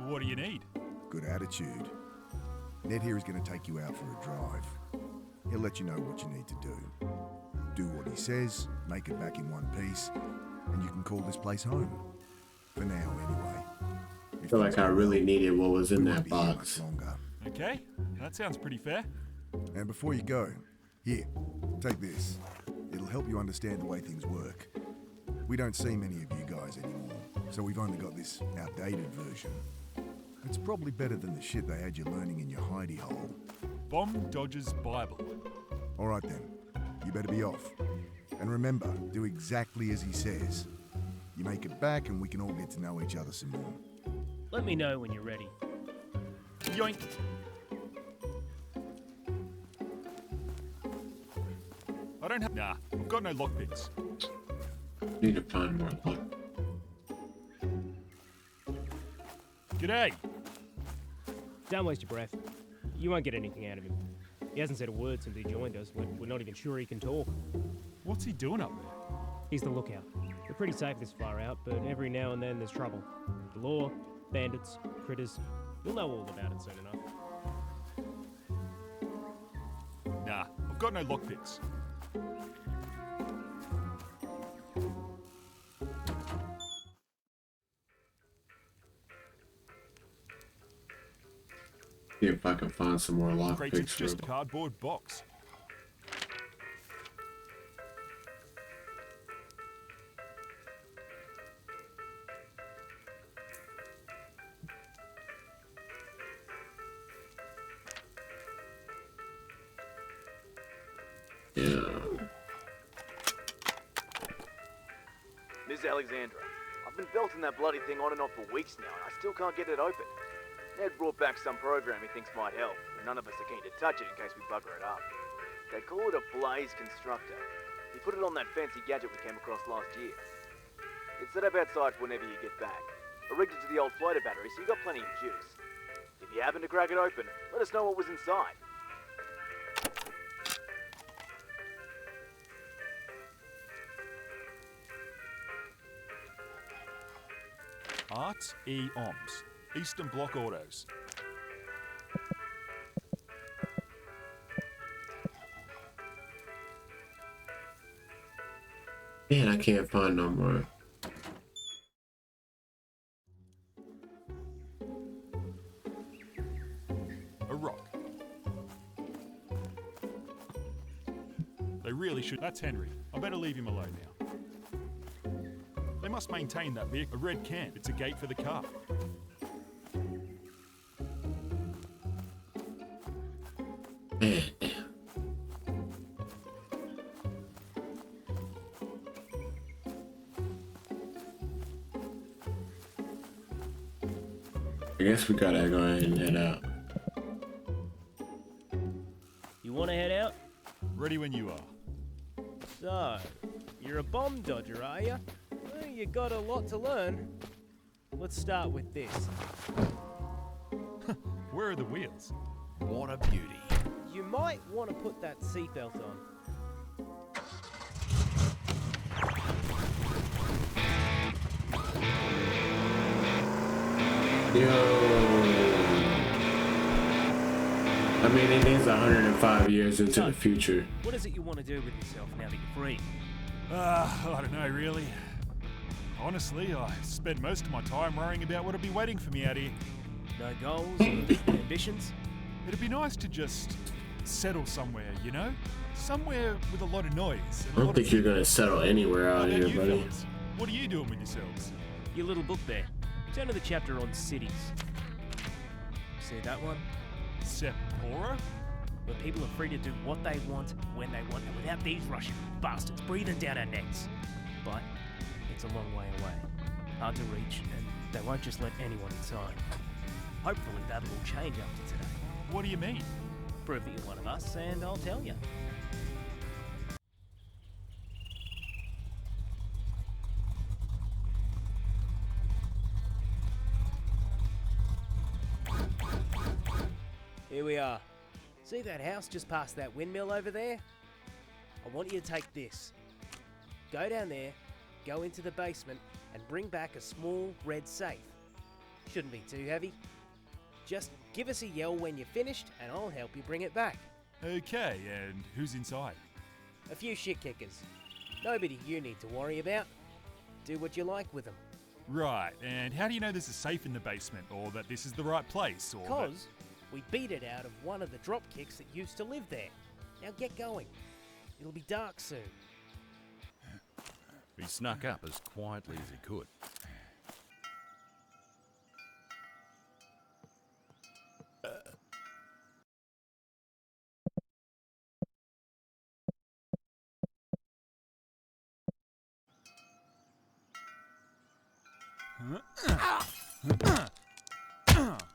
What do you need? Good attitude. Ned here is going to take you out for a drive. He'll let you know what you need to do. Do what he says, make it back in one piece, and you can call this place home. For now, anyway. I feel like I really needed what was in that box. Okay, that sounds pretty fair. And before you go, here, take this. It'll help you understand the way things work. We don't see many of you guys anymore, so we've only got this outdated version. It's probably better than the shit they had you learning in your hidey hole. Bomb Dodger's Bible. Alright then, you better be off. And remember, do exactly as he says. You make it back and we can all get to know each other some more. Let me know when you're ready. Yoink! I don't have... Nah, I've got no lockpicks. Need to find more lock. G'day! Don't waste your breath. You won't get anything out of him. He hasn't said a word since he joined us. We're not even sure he can talk. What's he doing up there? He's the lookout. We're pretty safe this far out, but every now and then there's trouble. The law, bandits, critters. You'll know all about it soon enough. Nah, I've got no lockpicks. See if I can find some more Great, lockpicks. it's just a cardboard box. Yeah. Miss Alexandra, I've been belting that bloody thing on and off for weeks now, and I still can't get it open. Ned brought back some program he thinks might help, but none of us are keen to touch it in case we bugger it up. They call it a blaze constructor. He put it on that fancy gadget we came across last year. It's set up outside for whenever you get back. I rigged it to the old floater battery, so you got plenty of juice. If you happen to crack it open, let us know what was inside. Art E. Oms, Eastern Bloc Autos. Man, I can't find no more. A rock. They really should. That's Henry. I better leave him alone now. They must maintain that vehicle. A red can. It's a gate for the car. Man. I guess we gotta go ahead and head out. You want to head out? Ready when you are. So, you're a bomb dodger, are you? Well, you got a lot to learn. Let's start with this. Where are the wheels? What a beauty. You might want to put that seatbelt on. Yo. I mean, it is 105 years into the future. What is it you want to do with yourself now that you're free? I don't know, really. Honestly, I spend most of my time worrying about what'll be waiting for me out here. No goals or ambitions? It'd be nice to just settle somewhere, you know? Somewhere with a lot of noise. I don't think you're gonna settle anywhere out here, buddy. Fellas? What are you doing with yourselves? Your little book there. Turn to the chapter on cities. See that one? Sepora? Where people are free to do what they want, when they want, and without these Russian bastards breathing down our necks. But it's a long way away. Hard to reach, and they won't just let anyone inside. Hopefully that'll all change after today. What do you mean? Prove that you're one of us, and I'll tell you. Here we are. See that house just past that windmill over there? I want you to take this. Go down there, go into the basement, and bring back a small red safe. Shouldn't be too heavy. Just give us a yell when you're finished, and I'll help you bring it back. Okay, and who's inside? A few shit kickers. Nobody you need to worry about. Do what you like with them. Right, and how do you know there's a safe in the basement, or that this is the right place, or Because we beat it out of one of the drop kicks that used to live there. Now get going. It'll be dark soon. He snuck up as quietly as he could.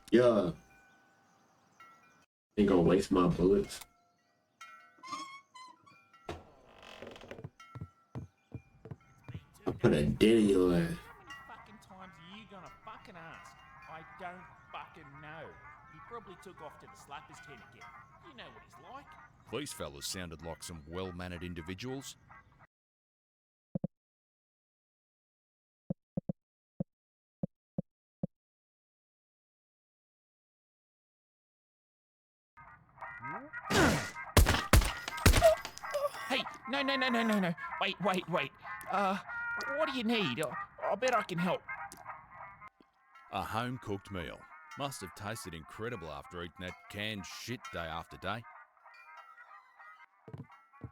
Yeah. Ain't gonna waste my bullets. I'll put a dent in your ass. Fucking times are you gonna fucking ask? I don't fucking know. He probably took off to the slappers tent again. You know what he's like. These fellas sounded like some well-mannered individuals. Hey, no. Wait. What do you need? I bet I can help. A home-cooked meal. Must have tasted incredible after eating that canned shit day after day.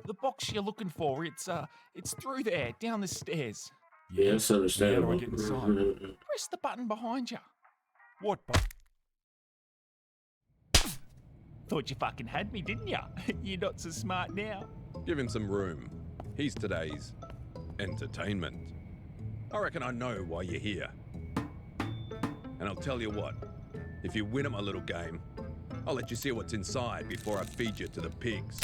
The box you're looking for, it's through there, down the stairs. Yeah, it's understandable. How do I get inside? Press the button behind you. What button? Thought you fucking had me, didn't you? You're not so smart now. Give him some room. He's today's entertainment. I reckon I know why you're here. And I'll tell you what, if you win at my little game, I'll let you see what's inside before I feed you to the pigs.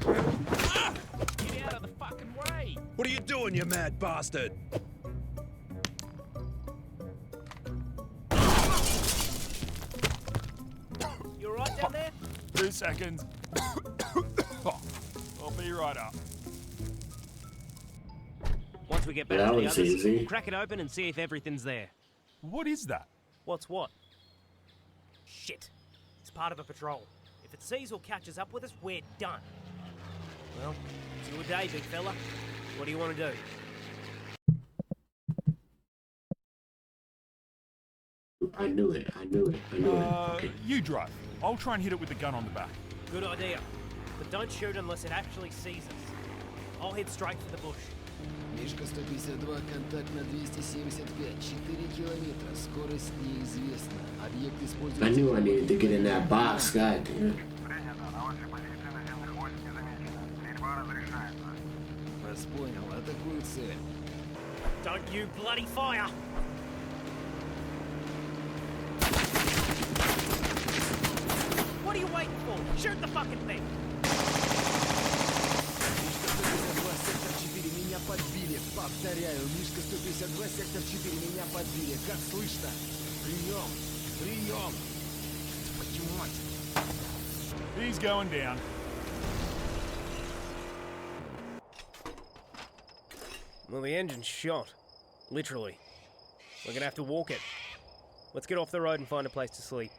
Get out of the fucking way! What are you doing, you mad bastard? You alright down there? 2 seconds. I'll be right up. Once we get back That to the was others, easy. we'll crack it open and see if everything's there. What is that? What's what? Shit. It's part of a patrol. If it sees or catches up with us, we're done. Well, it's your day, big fella. What do you want to do? I knew it. Okay. You drive. I'll try and hit it with the gun on the back. Good idea. But don't shoot unless it actually sees us. I'll head straight for the bush. Мишка 152, контакт на 275, 4 километра, скорость неизвестна. Объект использует... I knew I needed to get in that box, god damn. Вас понял, атакую цель. Don't you bloody fire! What are you waiting for? Shoot the fucking thing! Сектор 4, меня подбили. Повторяю, Мишка 152, сектор 4, меня подбили. Как слышно? Прием! Прием! Твою мать! He's going down. Well, the engine's shot. Literally. We're gonna have to walk it. Let's get off the road and find a place to sleep.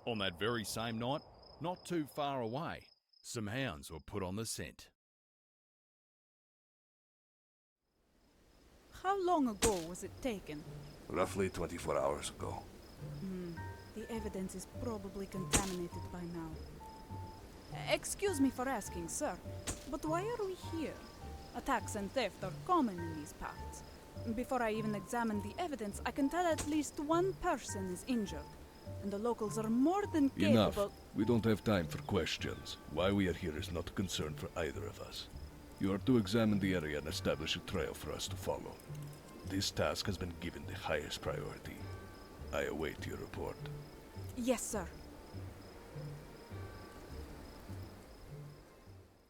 On that very same night, not too far away, some hounds were put on the scent. How long ago was it taken? Roughly 24 hours ago. The evidence is probably contaminated by now. Excuse me for asking, sir, but why are we here? Attacks and theft are common in these parts. Before I even examine the evidence, I can tell at least one person is injured, and the locals are more than capable... Enough. We don't have time for questions. Why we are here is not a concern for either of us. You are to examine the area and establish a trail for us to follow. This task has been given the highest priority. I await your report. Yes, sir.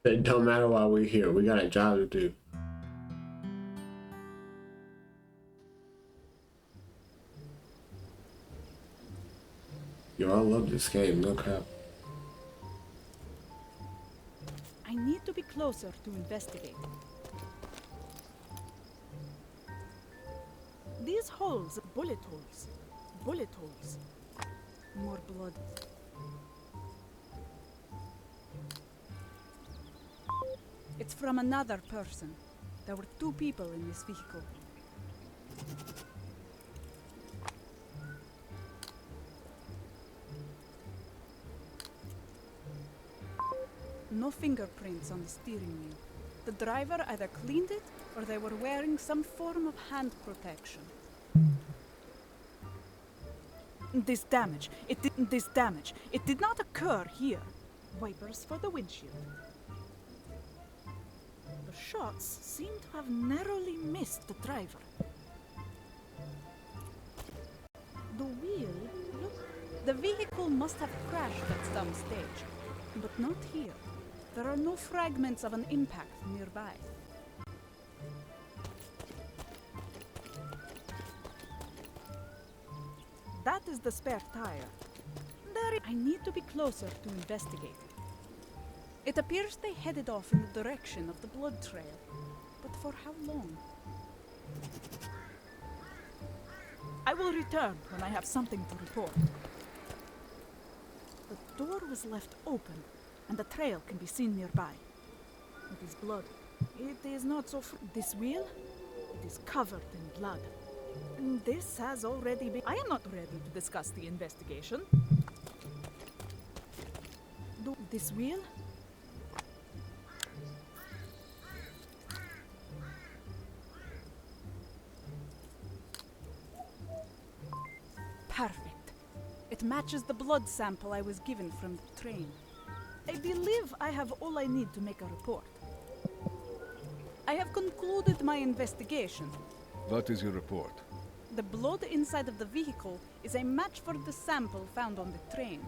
It don't matter why we're here. We got a job to do. Yo, I love this game. No cap. I need to be closer to investigate. These holes, bullet holes. Bullet holes. More blood. It's from another person. There were 2 people in this vehicle. No fingerprints on the steering wheel. The driver either cleaned it or they were wearing some form of hand protection. This damage, it did not occur here. Wipers for the windshield. The shots seem to have narrowly missed the driver. The wheel, look, the vehicle must have crashed at some stage, but not here. There are no fragments of an impact nearby. That is the spare tire. I need to be closer to investigate. It appears they headed off in the direction of the blood trail. But for how long? I will return when I have something to report. The door was left open, and the trail can be seen nearby. It is blood. It is not so this wheel? It is covered in blood. This has already been... I am not ready to discuss the investigation. This wheel? Perfect. It matches the blood sample I was given from the train. I believe I have all I need to make a report. I have concluded my investigation. What is your report? The blood inside of the vehicle is a match for the sample found on the train.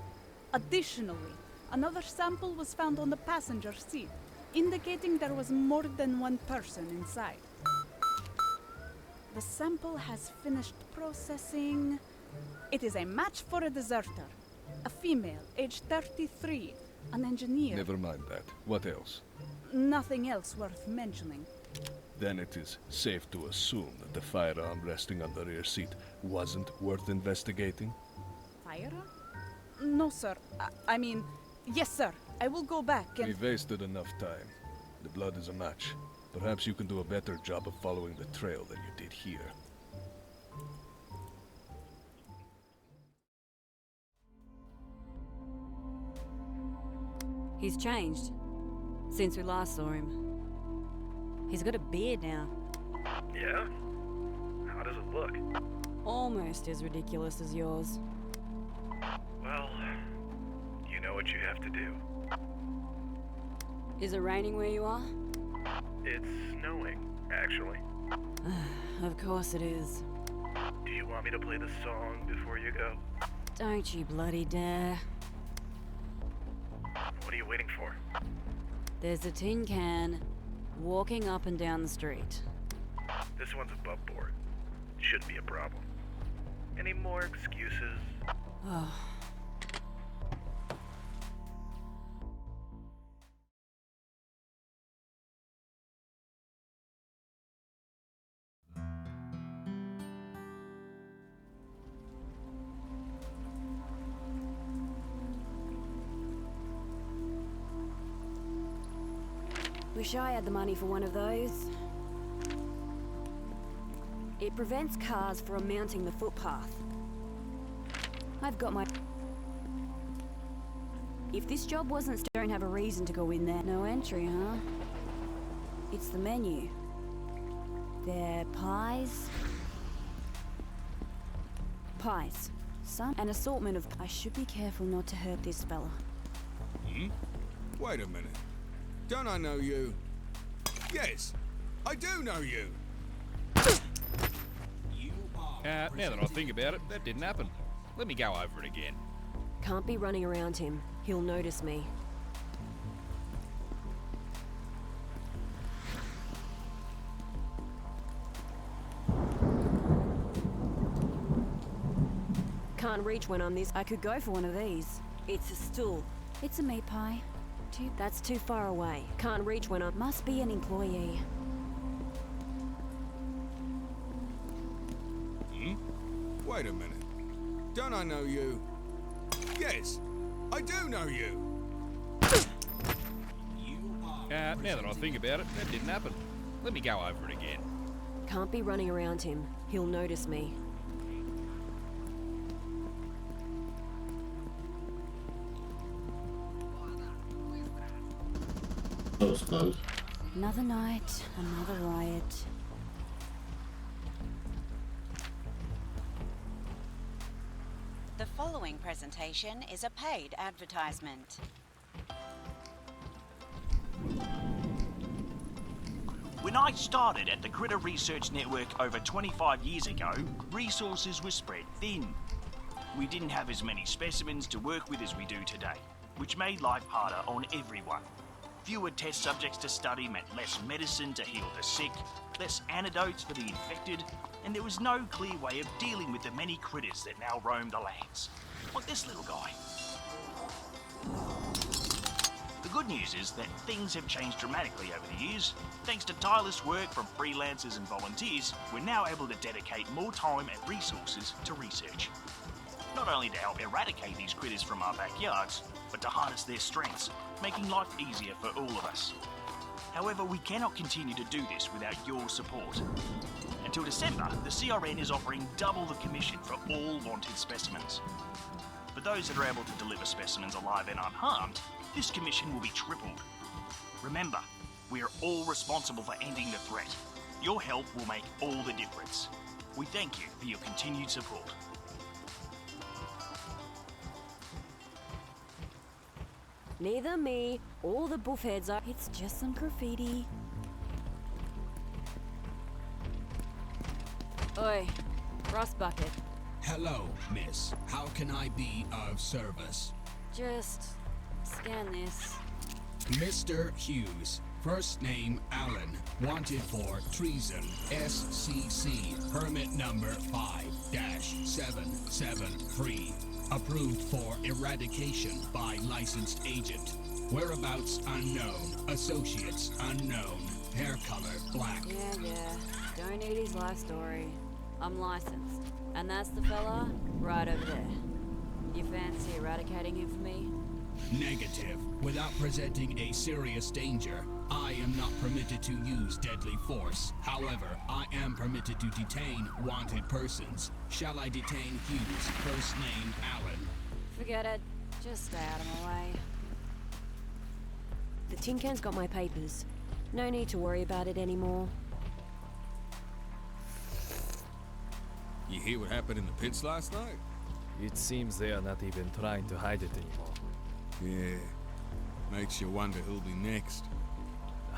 Additionally, another sample was found on the passenger seat, indicating there was more than one person inside. The sample has finished processing. It is a match for a deserter. A female, aged 33, an engineer. Never mind that. What else? Nothing else worth mentioning. Then it is safe to assume that the firearm resting on the rear seat wasn't worth investigating? Firearm? No, sir. I mean, yes, sir. I will go back and... We wasted enough time. The blood is a match. Perhaps you can do a better job of following the trail than you did here. He's changed since we last saw him. He's got a beard now. Yeah? How does it look? Almost as ridiculous as yours. Well, you know what you have to do. Is it raining where you are? It's snowing, actually. Of course it is. Do you want me to play the song before you go? Don't you bloody dare. What are you waiting for? There's a tin can walking up and down the street. This one's above board. Shouldn't be a problem. Any more excuses? Oh. Wish I had the money for one of those. It prevents cars from mounting the footpath. I've got my... If this job wasn't, don't have a reason to go in there. No entry, huh? It's the menu. They're pies. Pies. Some... An assortment of... I should be careful not to hurt this fella. Hmm? Wait a minute. Don't I know you? Yes, I do know you. Now that I think about it, that didn't happen. Let me go over it again. Can't be running around him. He'll notice me. Can't reach when I'm this. I could go for one of these. It's a stool. It's a meat pie. That's too far away. Can't reach when I'm... Must be an employee. Hmm? Wait a minute. Don't I know you? Yes, I do know you. Now that I think about it, that didn't happen. Let me go over it again. Can't be running around him. He'll notice me. Close. Another night, another riot. The following presentation is a paid advertisement. When I started at the Critter Research Network over 25 years ago, resources were spread thin. We didn't have as many specimens to work with as we do today, which made life harder on everyone. Fewer test subjects to study meant less medicine to heal the sick, less antidotes for the infected, and there was no clear way of dealing with the many critters that now roam the lands. Like this little guy. The good news is that things have changed dramatically over the years. Thanks to tireless work from freelancers and volunteers, we're now able to dedicate more time and resources to research. Not only to help eradicate these critters from our backyards, but to harness their strengths, making life easier for all of us. However, we cannot continue to do this without your support. Until December, the CRN is offering double the commission for all wanted specimens. For those that are able to deliver specimens alive and unharmed, this commission will be tripled. Remember, we are all responsible for ending the threat. Your help will make all the difference. We thank you for your continued support. Neither me or the buffheads are. It's just some graffiti. Oi, rust bucket. Hello, miss. How can I be of service? Just scan this. Mr. Hughes, first name Allen, wanted for treason. SCC, permit number 5-773. Approved for eradication by licensed agent. Whereabouts unknown. Associates unknown. Hair color, black. Yeah. Don't need his life story. I'm licensed. And that's the fella right over there. You fancy eradicating him for me? Negative. Without presenting a serious danger, I am not permitted to use deadly force. However, I am permitted to detain wanted persons. Shall I detain Hughes, first name Allen? Forget it. Just stay out of my way. The tin can's got my papers. No need to worry about it anymore. You hear what happened in the pits last night? It seems they are not even trying to hide it anymore. Yeah. Makes you wonder who'll be next.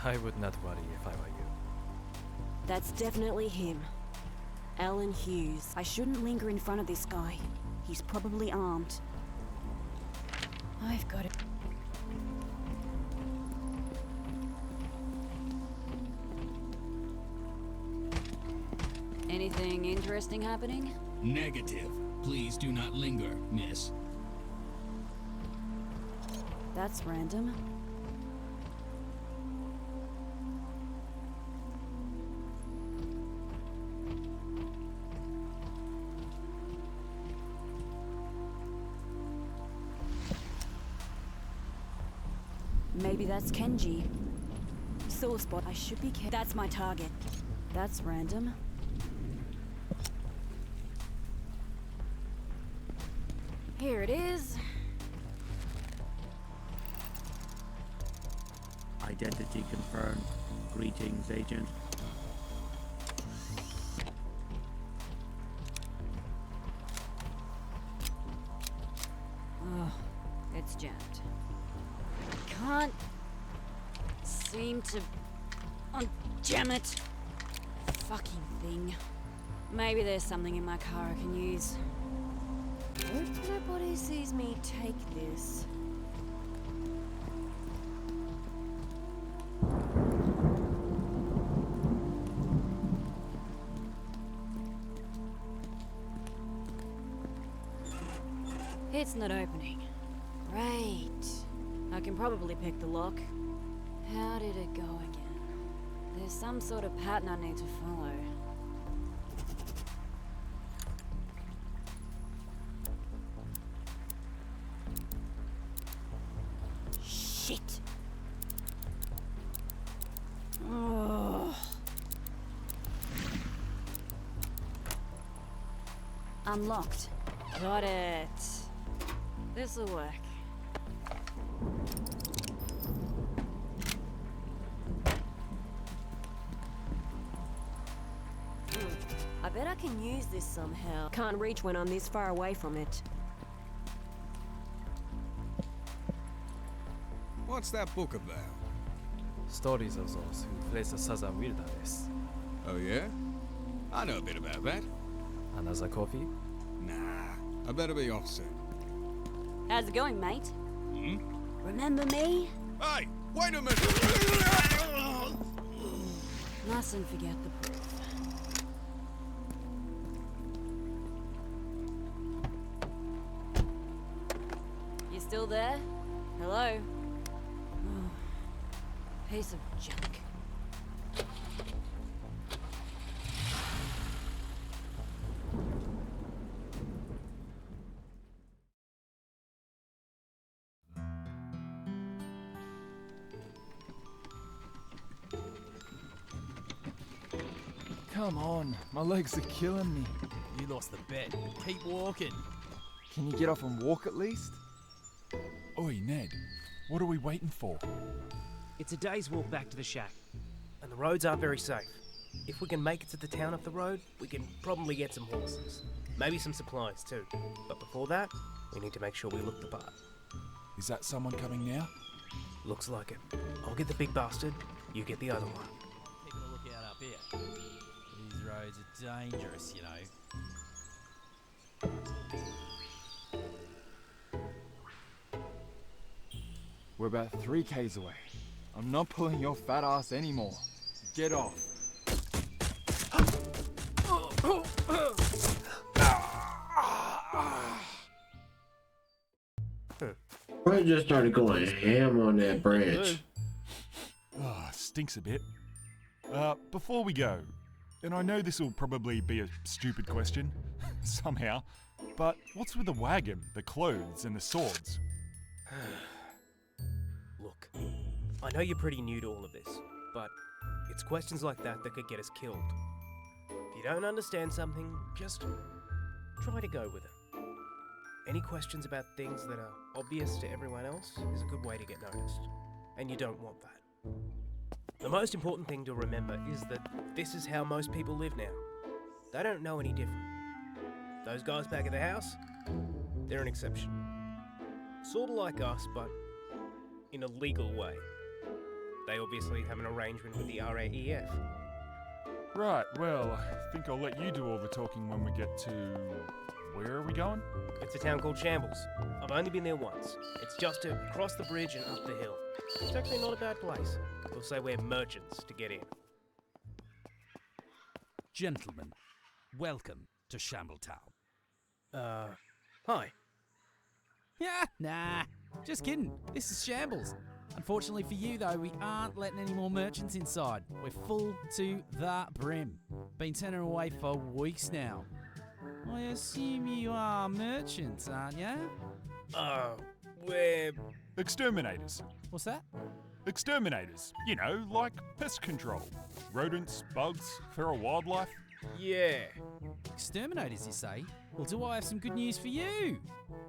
I would not worry if I were you. That's definitely him. Alan Hughes. I shouldn't linger in front of this guy. He's probably armed. I've got it. Anything interesting happening? Negative. Please do not linger, miss. That's random. Maybe that's Kenji. Sore spot. I should be careful. That's my target. That's random. Here it is. Identity confirmed. Greetings, Agent. Oh, it's jammed. Can't seem to unjam it. Fucking thing. Maybe there's something in my car I can use. Hope nobody sees me take this. It's not opening. Great. I can probably pick the lock. How did it go again? There's some sort of pattern I need to follow. Shit! Oh. Unlocked. Got it. This'll work. I bet I can use this somehow. Can't reach when I'm this far away from it. What's that book about? Stories of those who face the southern wilderness. Oh yeah? I know a bit about that. Another coffee? Nah, I better be off soon. How's it going, mate? Hmm? Remember me? Hey, wait a minute! Mustn't forget the proof. You still there? Hello? Oh, piece of junk. Come on, my legs are killing me. You lost the bet. Keep walking. Can you get off and walk at least? Oi, Ned. What are we waiting for? It's a day's walk back to the shack, and the roads aren't very safe. If we can make it to the town up the road, we can probably get some horses. Maybe some supplies too. But before that, we need to make sure we look the part. Is that someone coming now? Looks like it. I'll get the big bastard, you get the other one. Keeping a lookout up here. These roads are dangerous, you know. We're about 3 k's away. I'm not pulling your fat ass anymore. Get off. I just started going ham on that branch. Oh, stinks a bit. Before we go, and I know this will probably be a stupid question, somehow, but what's with the wagon, the clothes, and the swords? Look, I know you're pretty new to all of this, but it's questions like that that could get us killed. If you don't understand something, just try to go with it. Any questions about things that are obvious to everyone else is a good way to get noticed, and you don't want that. The most important thing to remember is that this is how most people live now. They don't know any different. Those guys back at the house, they're an exception. Sorta like us, but in a legal way. They obviously have an arrangement with the RAEF. Right, well, I think I'll let you do all the talking when we get to... Where are we going? It's a town called Shambles. I've only been there once. It's just to cross the bridge and up the hill. It's actually not a bad place. We'll say we're merchants to get in. Gentlemen, welcome to Shambletown. Hi. Yeah, nah, just kidding. This is Shambles. Unfortunately for you, though, we aren't letting any more merchants inside. We're full to the brim. Been turning away for weeks now. I assume you are merchants, aren't you? We're... Exterminators. What's that? Exterminators. You know, like pest control. Rodents, bugs, feral wildlife. Yeah. Exterminators, you say? Well, do I have some good news for you?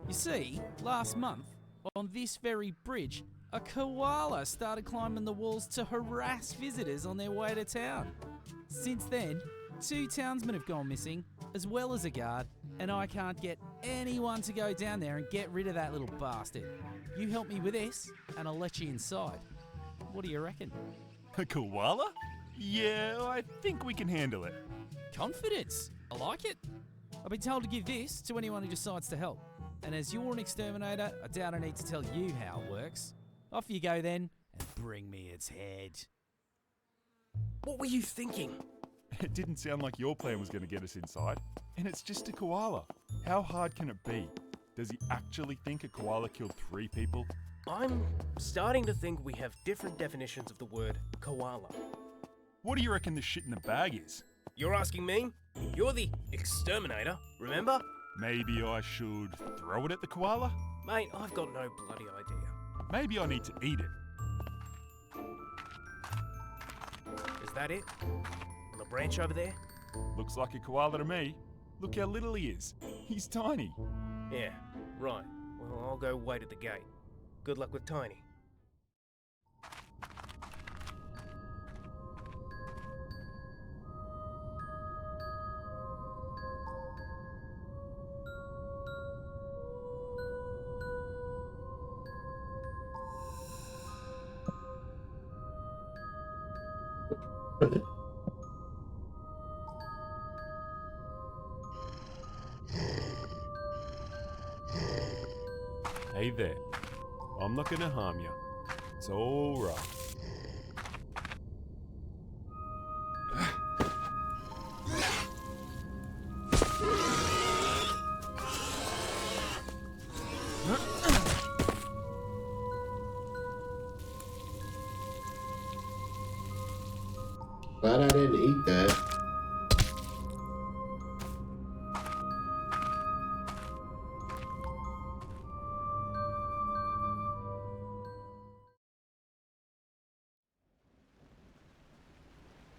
You see, last month, on this very bridge, a koala started climbing the walls to harass visitors on their way to town. Since then, 2 townsmen have gone missing, as well as a guard, and I can't get anyone to go down there and get rid of that little bastard. You help me with this, and I'll let you inside. What do you reckon? A koala? Yeah, I think we can handle it. Confidence. I like it. I've been told to give this to anyone who decides to help. And as you're an exterminator, I doubt I need to tell you how it works. Off you go then, and bring me its head. What were you thinking? It didn't sound like your plan was going to get us inside. And it's just a koala. How hard can it be? Does he actually think a koala killed 3 people? I'm starting to think we have different definitions of the word koala. What do you reckon the shit in the bag is? You're asking me? You're the exterminator, remember? Maybe I should throw it at the koala? Mate, I've got no bloody idea. Maybe I need to eat it. Is that it? On the branch over there? Looks like a koala to me. Look how little he is. He's tiny. Yeah, right. Well, I'll go wait at the gate. Good luck with Tiny. Hey there. I'm not gonna harm you. It's all right. Glad I didn't eat that.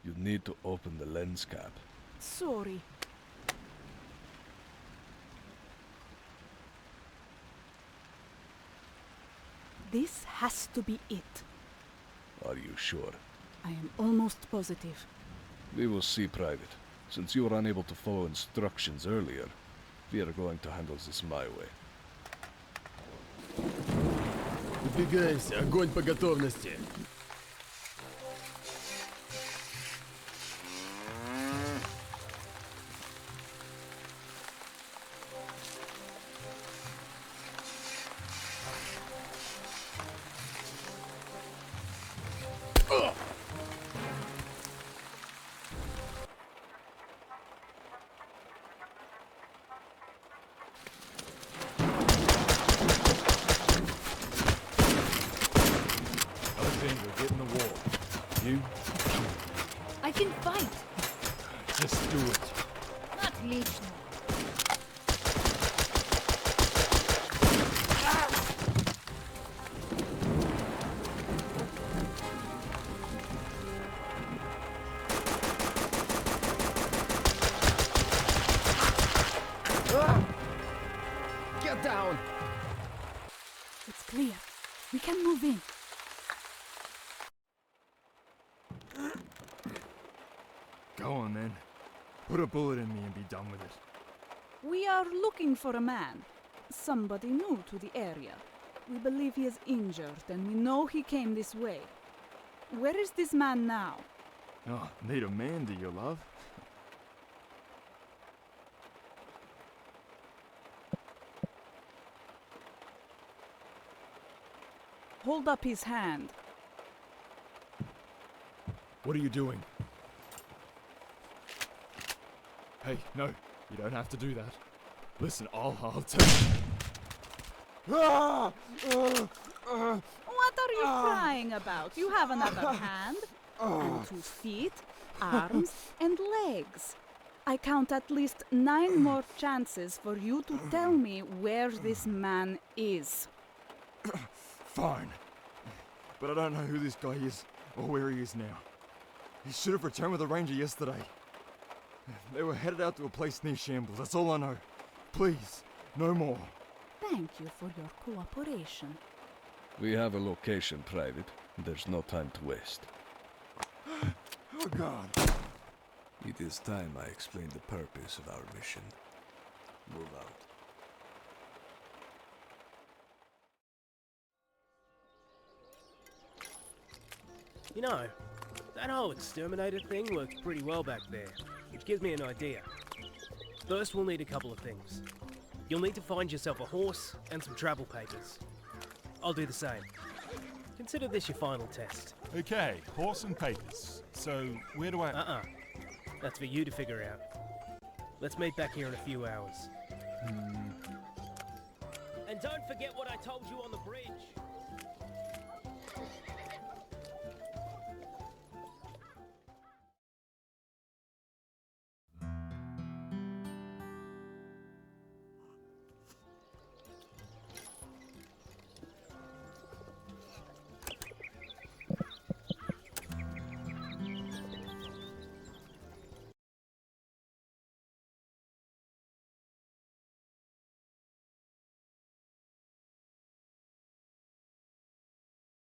You need to open the lens cap. Sorry. This has to be it. Are you sure? I am almost positive. We will see, Private. Since you were unable to follow instructions earlier, we are going to handle this my way. Убегайся, огонь по готовности. Alexander, get in the wall. You? I can fight. Just do it. Отлично. Get down! It's clear. We can move in. Go on then. Put a bullet in me and be done with it. We are looking for a man. Somebody new to the area. We believe he is injured and we know he came this way. Where is this man now? Oh, need a man, do you, love? Hold up his hand. What are you doing? Hey, no, you don't have to do that. Listen, I'll tell you. What are you crying about? You have another hand, and 2 feet, arms, and legs. I count at least 9 more chances for you to tell me where this man is. Fine. But I don't know who this guy is or where he is now. He should have returned with a ranger yesterday. They were headed out to a place near Shambles, that's all I know. Please, no more. Thank you for your cooperation. We have a location, Private. There's no time to waste. Oh God. It is time I explained the purpose of our mission. Move out. You know, that whole exterminator thing worked pretty well back there, which gives me an idea. First, we'll need a couple of things. You'll need to find yourself a horse and some travel papers. I'll do the same. Consider this your final test. Okay, horse and papers. So, where do I... That's for you to figure out. Let's meet back here in a few hours. And don't forget what I told you on the bridge.